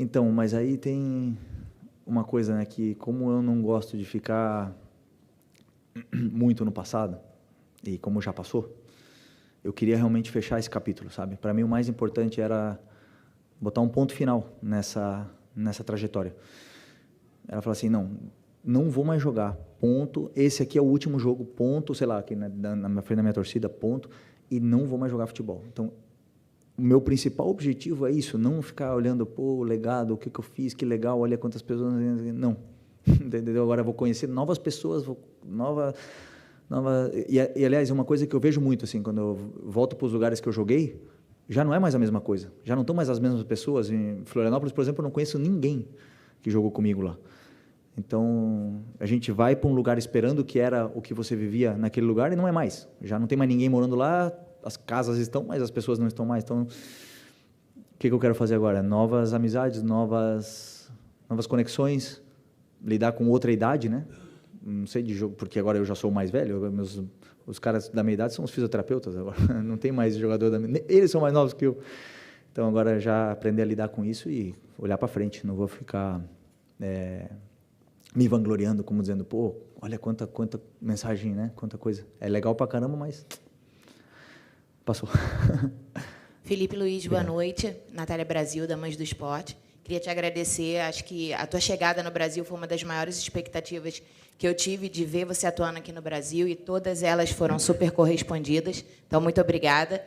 Então, mas aí tem uma coisa, né, que como eu não gosto de ficar muito no passado, e como já passou, eu queria realmente fechar esse capítulo, sabe? Para mim o mais importante era botar um ponto final nessa trajetória. Ela falou assim, não vou mais jogar, ponto, esse aqui é o último jogo, ponto, sei lá, aqui na frente da minha torcida, ponto, e não vou mais jogar futebol. Então, o meu principal objetivo é isso, não ficar olhando, o legado, o que eu fiz, que legal, olha quantas pessoas... Não, entendeu? Agora eu vou conhecer novas pessoas, E, aliás, é uma coisa que eu vejo muito, assim, quando eu volto para os lugares que eu joguei, já não é mais a mesma coisa, já não estão mais as mesmas pessoas. Em Florianópolis, por exemplo, eu não conheço ninguém que jogou comigo lá. Então, a gente vai para um lugar esperando que era o que você vivia naquele lugar e não é mais. Já não tem mais ninguém morando lá, as casas estão, mas as pessoas não estão mais. Então, o que eu quero fazer agora? Novas amizades, novas conexões, lidar com outra idade, né? Não sei de jogo, porque agora eu já sou mais velho, os caras da minha idade são os fisioterapeutas agora, não tem mais jogador da minha... Eles são mais novos que eu. Então, agora já aprender a lidar com isso e olhar para frente, não vou ficar... me vangloriando, como dizendo, pô, olha quanta mensagem, né? Quanta coisa. É legal pra caramba, mas passou. Felipe Luiz, boa noite. Natália Brasil, da Mães do Esporte. Queria te agradecer. Acho que a tua chegada no Brasil foi uma das maiores expectativas que eu tive de ver você atuando aqui no Brasil e todas elas foram super correspondidas. Então, muito obrigada.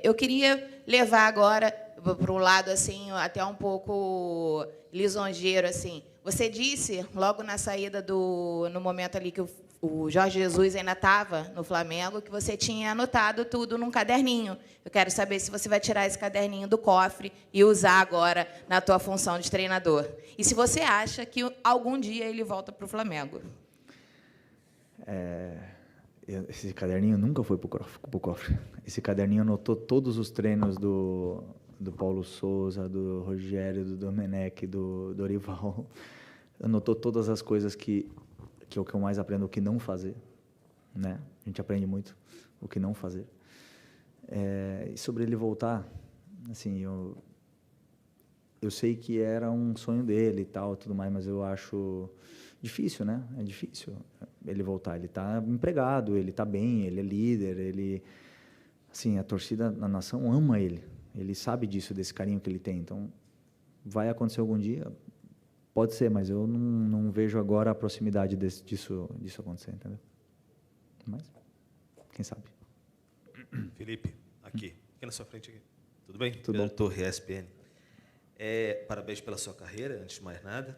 Eu queria levar agora para um lado assim, até um pouco lisonjeiro, assim. Você disse, logo na saída no momento ali que o Jorge Jesus ainda estava no Flamengo, que você tinha anotado tudo num caderninho. Eu quero saber se você vai tirar esse caderninho do cofre e usar agora na tua função de treinador. E se você acha que algum dia ele volta para o Flamengo. Esse caderninho nunca foi para o cofre. Esse caderninho anotou todos os treinos do Paulo Souza, do Rogério, do Domenech, do Dorival. Anotou todas as coisas que é o que eu mais aprendo, o que não fazer, né? A gente aprende muito o que não fazer. E sobre ele voltar, assim, eu sei que era um sonho dele e tal, tudo mais, mas eu acho difícil, né? É difícil ele voltar. Ele está empregado, ele está bem, ele é líder, assim, a torcida na nação ama ele. Ele sabe disso, desse carinho que ele tem. Então, vai acontecer algum dia? Pode ser, mas eu não vejo agora a proximidade disso acontecer, entendeu? Mas, quem sabe? Felipe, aqui na sua frente. Aqui. Tudo bem? Tudo Pedro bom. Torre, ESPN. Parabéns pela sua carreira, antes de mais nada.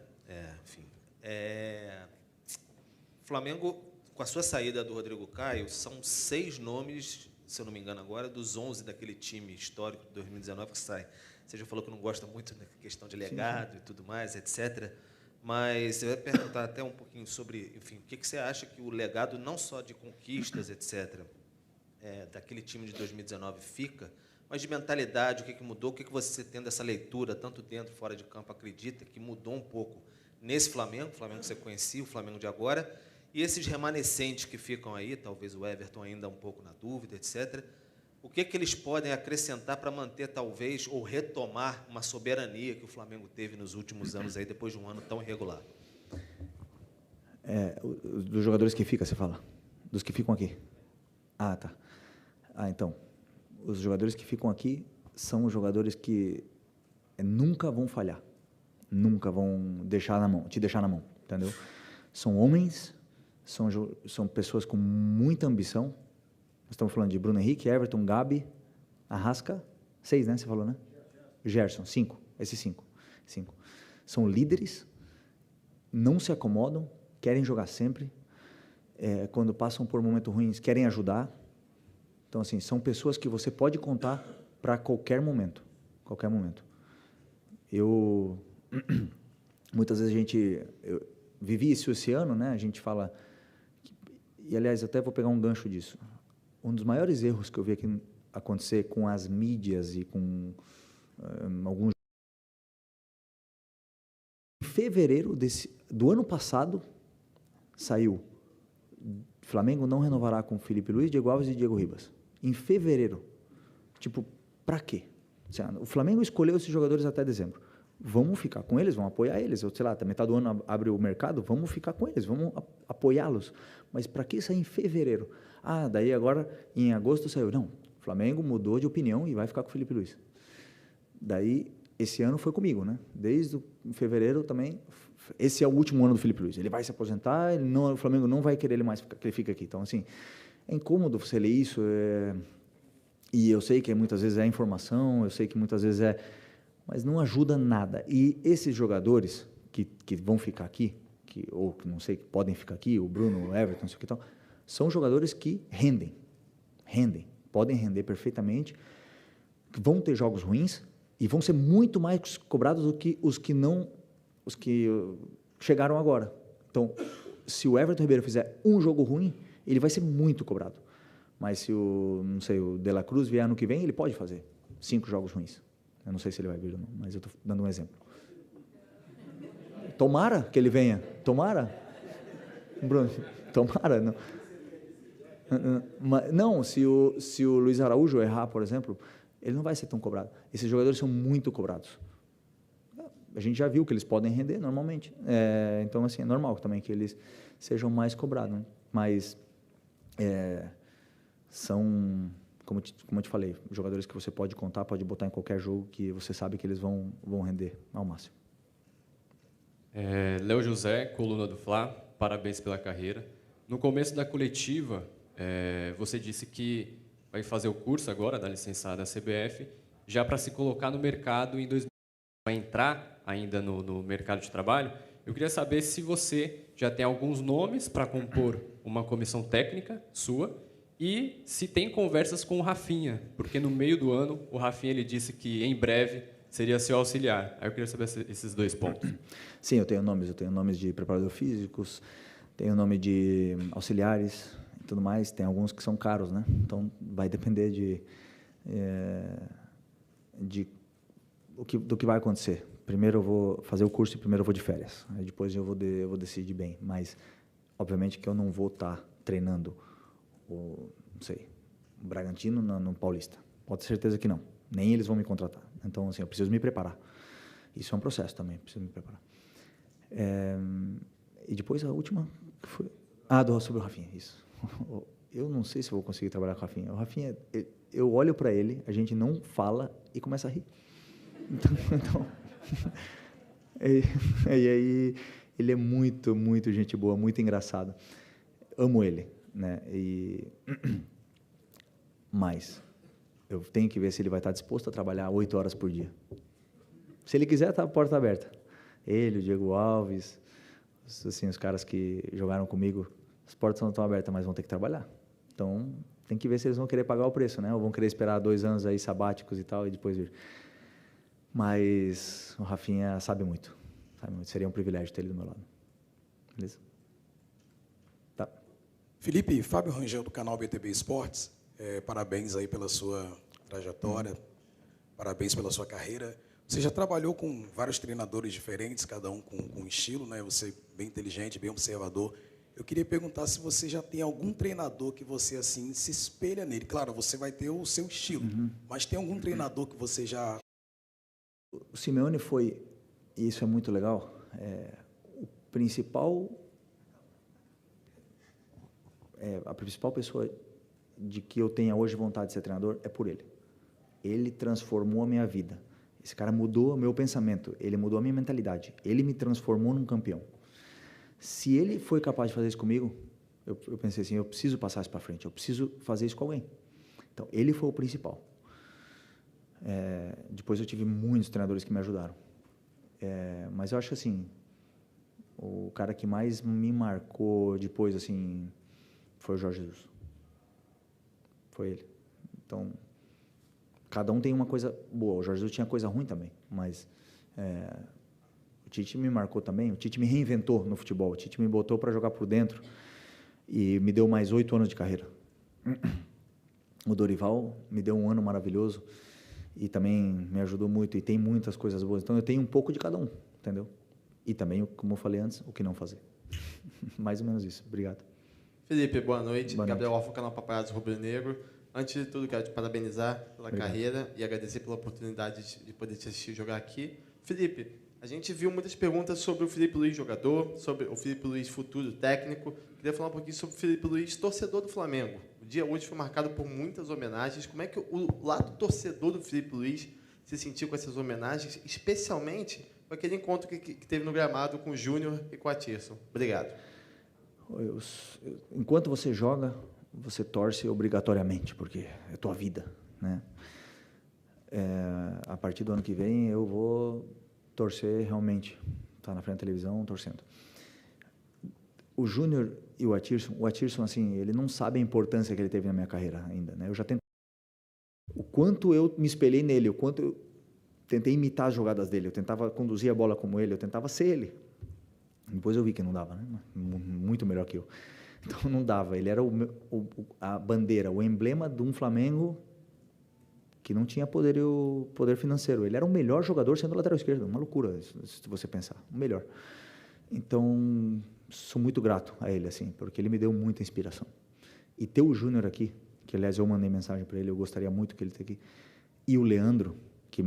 Flamengo, com a sua saída do Rodrigo Caio, são 6 nomes, se eu não me engano agora, dos 11 daquele time histórico de 2019 que sai. Você já falou que não gosta muito da questão de legado Sim. e tudo mais, etc. Mas eu ia perguntar até um pouquinho sobre, enfim, o que você acha que o legado, não só de conquistas, etc., daquele time de 2019 fica, mas de mentalidade, o que mudou, o que você tem dessa leitura, tanto dentro e fora de campo, acredita que mudou um pouco nesse Flamengo, o Flamengo que você conhecia, o Flamengo de agora, e esses remanescentes que ficam aí, talvez o Everton ainda um pouco na dúvida, etc., o que eles podem acrescentar para manter, talvez, ou retomar uma soberania que o Flamengo teve nos últimos anos, aí, depois de um ano tão irregular? Dos jogadores que ficam, você fala? Dos que ficam aqui? Ah, tá. Então, os jogadores que ficam aqui são os jogadores que nunca vão falhar. Nunca vão te deixar na mão, entendeu? São homens, são pessoas com muita ambição. Nós estamos falando de Bruno Henrique, Everton, Gabi, Arrasca, 6, né? Você falou, né? Gerson, 5. Esses 5. São líderes, não se acomodam, querem jogar sempre. Quando passam por momentos ruins, querem ajudar. Então, assim, são pessoas que você pode contar para qualquer momento. Qualquer momento. Muitas vezes eu vivi isso esse ano, né? A gente fala... E, aliás, eu até vou pegar um gancho disso. Um dos maiores erros que eu vi aqui acontecer com as mídias e com alguns... Em fevereiro do ano passado, saiu: Flamengo não renovará com Felipe Luiz, Diego Alves e Diego Ribas. Em fevereiro. Tipo, para quê? O Flamengo escolheu esses jogadores até dezembro. Vamos ficar com eles, vamos apoiar eles. Sei lá, até metade do ano abre o mercado, vamos ficar com eles, vamos apoiá-los. Mas para que sair em fevereiro? Daí agora, em agosto, saiu. Não, o Flamengo mudou de opinião e vai ficar com o Felipe Luiz. Daí, esse ano foi comigo, né? Desde fevereiro também. Esse é o último ano do Felipe Luiz. Ele vai se aposentar, o Flamengo não vai querer ele mais que ele fique aqui. Então, assim, é incômodo você ler isso. E eu sei que muitas vezes é informação, eu sei que muitas vezes mas não ajuda nada. E esses jogadores que vão ficar aqui, ou que não sei, que podem ficar aqui, o Bruno, o Everton, não sei o que tal, são jogadores que rendem, podem render perfeitamente, que vão ter jogos ruins e vão ser muito mais cobrados do que os que chegaram agora. Então, se o Everton Ribeiro fizer um jogo ruim, ele vai ser muito cobrado. Mas se o De La Cruz vier ano que vem, ele pode fazer 5 jogos ruins. Eu não sei se ele vai vir ou não, mas eu estou dando um exemplo. Tomara que ele venha. Tomara. Bruno, tomara. Não. Não, se o Luiz Araújo errar, por exemplo, ele não vai ser tão cobrado. Esses jogadores são muito cobrados. A gente já viu que eles podem render normalmente. Então, assim, é normal também que eles sejam mais cobrados. Né? Mas são, como eu te falei, jogadores que você pode contar, pode botar em qualquer jogo que você sabe que eles vão render ao máximo. Léo José, coluna do Fla, parabéns pela carreira. No começo da coletiva, você disse que vai fazer o curso agora da licenciada da CBF, já para se colocar no mercado em 2020. Vai entrar ainda no mercado de trabalho. Eu queria saber se você já tem alguns nomes para compor uma comissão técnica sua e se tem conversas com o Rafinha, porque no meio do ano o Rafinha ele disse que em breve seria seu auxiliar. Aí eu queria saber esses 2 pontos. Sim, eu tenho nomes de preparador físicos, tenho nome de auxiliares e tudo mais. Tem alguns que são caros, né? Então vai depender do que vai acontecer. Primeiro eu vou fazer o curso e primeiro eu vou de férias. Aí depois eu vou decidir bem. Mas, obviamente, que eu não vou estar treinando o Bragantino no Paulista. Pode ter certeza que não. Nem eles vão me contratar. Então, assim, eu preciso me preparar. Isso é um processo também, preciso me preparar. E depois a última, que foi... sobre o Rafinha, isso. Eu não sei se vou conseguir trabalhar com o Rafinha. O Rafinha, eu olho para ele, a gente não fala e começa a rir. Então e aí ele é muito, muito gente boa, muito engraçado. Amo ele, né? Mas eu tenho que ver se ele vai estar disposto a trabalhar 8 horas por dia. Se ele quiser, tá a porta aberta. Ele, o Diego Alves, assim, os caras que jogaram comigo, as portas não estão abertas, mas vão ter que trabalhar. Então, tem que ver se eles vão querer pagar o preço, né? Ou vão querer esperar 2 anos aí sabáticos e tal, e depois vir. Mas o Rafinha sabe muito. Seria um privilégio ter ele do meu lado. Beleza? Tá. Felipe, Fábio Rangel, do canal BTB Esportes. Parabéns aí pela sua trajetória. Parabéns pela sua carreira. Você já trabalhou com vários treinadores diferentes, cada um com um estilo, né? Você é bem inteligente, bem observador. Eu queria perguntar se você já tem algum treinador que você assim se espelha nele. Claro, você vai ter o seu estilo, mas tem algum treinador que você já... O Simeone foi, e isso é muito legal, a principal pessoa de que eu tenha hoje vontade de ser treinador é por ele. Ele transformou a minha vida. Esse cara mudou o meu pensamento, ele mudou a minha mentalidade, ele me transformou num campeão. Se ele foi capaz de fazer isso comigo, eu pensei assim, eu preciso passar isso para frente, eu preciso fazer isso com alguém. Então, ele foi o principal. Depois eu tive muitos treinadores que me ajudaram. Mas eu acho assim, o cara que mais me marcou depois assim, foi o Jorge Jesus. Foi ele. Então, cada um tem uma coisa boa. O Jorge Jesus tinha coisa ruim também, mas o Tite me marcou também. O Tite me reinventou no futebol. O Tite me botou para jogar por dentro e me deu mais 8 anos de carreira. O Dorival me deu um ano maravilhoso e também me ajudou muito e tem muitas coisas boas. Então eu tenho um pouco de cada um, entendeu? E também, como eu falei antes, o que não fazer. Mais ou menos isso. Obrigado. Felipe, boa noite. Boa Gabriel Alfa, canal Papaiados Rubro Negro. Antes de tudo, quero te parabenizar pela carreira e agradecer pela oportunidade de poder te assistir jogar aqui. Felipe, a gente viu muitas perguntas sobre o Filipe Luís jogador, sobre o Filipe Luís futuro técnico. Queria falar um pouquinho sobre o Filipe Luís torcedor do Flamengo. O dia hoje foi marcado por muitas homenagens. Como é que o lado torcedor do Filipe Luís se sentiu com essas homenagens, especialmente com aquele encontro que teve no gramado com o Júnior e com a Tirson? Obrigado. Enquanto você joga, você torce obrigatoriamente, porque é tua vida, né? A partir do ano que vem, eu vou torcer realmente, estar na frente da televisão torcendo. O Júnior e o Atirson, assim, ele não sabe a importância que ele teve na minha carreira ainda, né? Eu já tentei o quanto eu me espelhei nele, o quanto eu tentei imitar as jogadas dele, eu tentava conduzir a bola como ele, eu tentava ser ele. Depois eu vi que não dava, né? Muito melhor que eu. Então não dava. Ele era a bandeira, o emblema de um Flamengo que não tinha poder financeiro. Ele era o melhor jogador sendo lateral esquerdo. Uma loucura, se você pensar. O melhor. Então, sou muito grato a ele, assim, porque ele me deu muita inspiração. E ter o Júnior aqui, que aliás eu mandei mensagem para ele, eu gostaria muito que ele esteja aqui, e o Leandro, que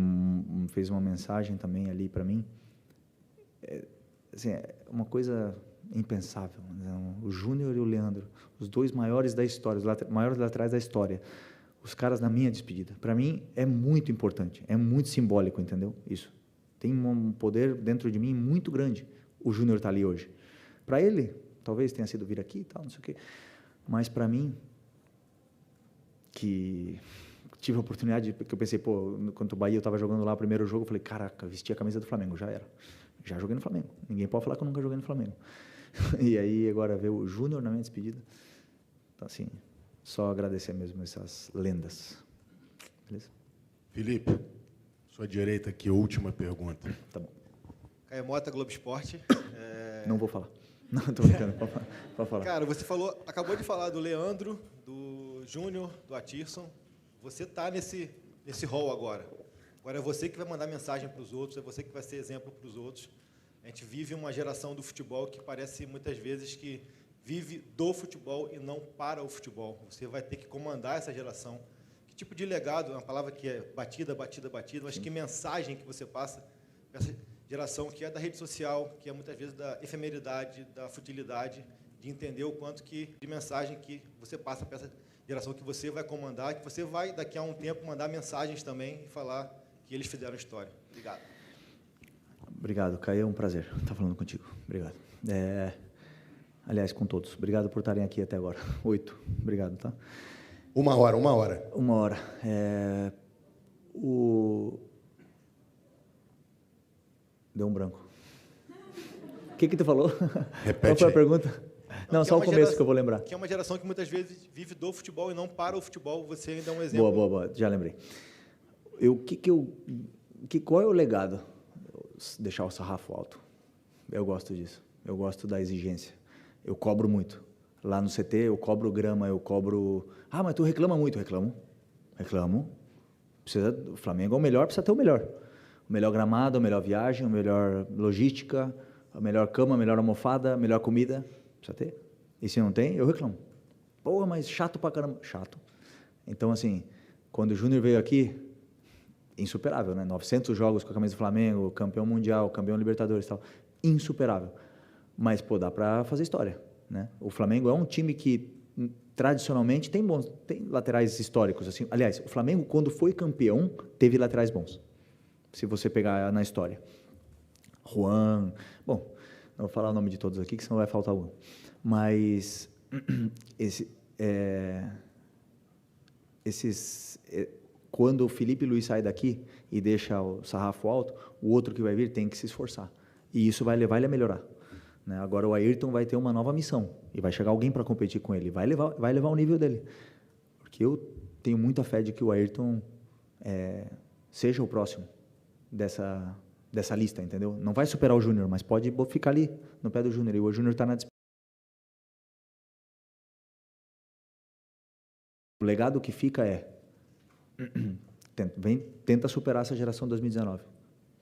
fez uma mensagem também ali para mim, assim, é uma coisa impensável. Né? O Júnior e o Leandro, os dois maiores da história, os maiores laterais da história, os caras na minha despedida. Para mim é muito importante, é muito simbólico, entendeu? Isso. Tem um poder dentro de mim muito grande. O Júnior está ali hoje. Para ele, talvez tenha sido vir aqui e tal, não sei o quê. Mas para mim, que tive a oportunidade, porque eu pensei, pô, quando o Bahia eu estava jogando lá o primeiro jogo, eu falei, caraca, vesti a camisa do Flamengo, já era. Já joguei no Flamengo. Ninguém pode falar que eu nunca joguei no Flamengo. E aí agora ver o Júnior na minha despedida. Então, assim, só agradecer mesmo essas lendas. Beleza? Felipe, sua direita aqui, última pergunta. Tá bom. Caio Mota, Globo Esporte. Não vou falar. Não, estou brincando, pode falar. Cara, você acabou de falar do Leandro, do Júnior, do Atirson. Você está nesse rol agora. Agora é você que vai mandar mensagem para os outros, é você que vai ser exemplo para os outros. A gente vive uma geração do futebol que parece muitas vezes que vive do futebol e não para o futebol. Você vai ter que comandar essa geração. Que tipo de legado, uma palavra que é batida, mas que mensagem que você passa para essa geração que é da rede social, que é muitas vezes da efemeridade, da futilidade, de entender o quanto de mensagem que você passa para essa geração que você vai comandar, que você vai, daqui a um tempo, mandar mensagens também e falar que eles fizeram história. Obrigado. Obrigado, Caio. É um prazer estar falando contigo. Obrigado. Aliás, com todos. Obrigado por estarem aqui até agora. 8. Obrigado, tá? Uma hora. Uma hora. Deu um branco. O que tu falou? Repete. Qual foi a pergunta? Não, só o começo que eu vou lembrar. Que é uma geração que muitas vezes vive do futebol e não para o futebol. Você ainda é um exemplo. Boa. Já lembrei. Qual é o legado? Deixar o sarrafo alto. Eu gosto disso. Eu gosto da exigência. Eu cobro muito. Lá no CT, eu cobro grama, eu cobro... Ah, mas tu reclama muito. Reclamo. O Flamengo é o melhor, precisa ter o melhor. O melhor gramado, a melhor viagem, a melhor logística, a melhor cama, a melhor almofada, a melhor comida. Precisa ter. E se não tem, eu reclamo. Pô, mas chato pra caramba. Chato. Então, assim, quando o Júnior veio aqui, insuperável, né? 900 jogos com a camisa do Flamengo, campeão mundial, campeão Libertadores e tal. Insuperável. Mas, pô, dá para fazer história, né? O Flamengo é um time que, tradicionalmente, tem laterais históricos. Assim. Aliás, o Flamengo, quando foi campeão, teve laterais bons. Se você pegar na história. Juan... Bom, não vou falar o nome de todos aqui, que senão vai faltar um. Mas quando o Felipe Luiz sai daqui e deixa o sarrafo alto, o outro que vai vir tem que se esforçar. E isso vai levar ele a melhorar. Né? Agora o Ayrton vai ter uma nova missão e vai chegar alguém para competir com ele. Vai levar o nível dele. Porque eu tenho muita fé de que o Ayrton seja o próximo dessa lista, entendeu? Não vai superar o Júnior, mas pode ficar ali no pé do Júnior. E o Júnior está na disputa. O legado que fica tenta superar essa geração de 2019,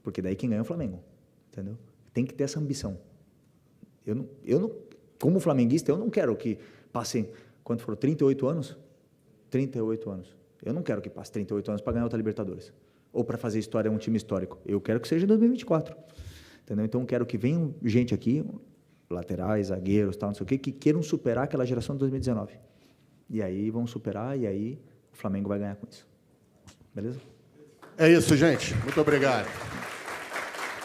porque daí quem ganha é o Flamengo, entendeu? Tem que ter essa ambição. Eu não, como flamenguista, eu não quero que passem, quanto foram, 38 anos? 38 anos. Eu não quero que passe 38 anos para ganhar outra Libertadores, ou para fazer história um time histórico. Eu quero que seja em 2024, entendeu? Então eu quero que venham gente aqui, laterais, zagueiros, tal, não sei o quê, que queiram superar aquela geração de 2019. E aí vão superar, e aí o Flamengo vai ganhar com isso. Beleza? É isso, gente. Muito obrigado.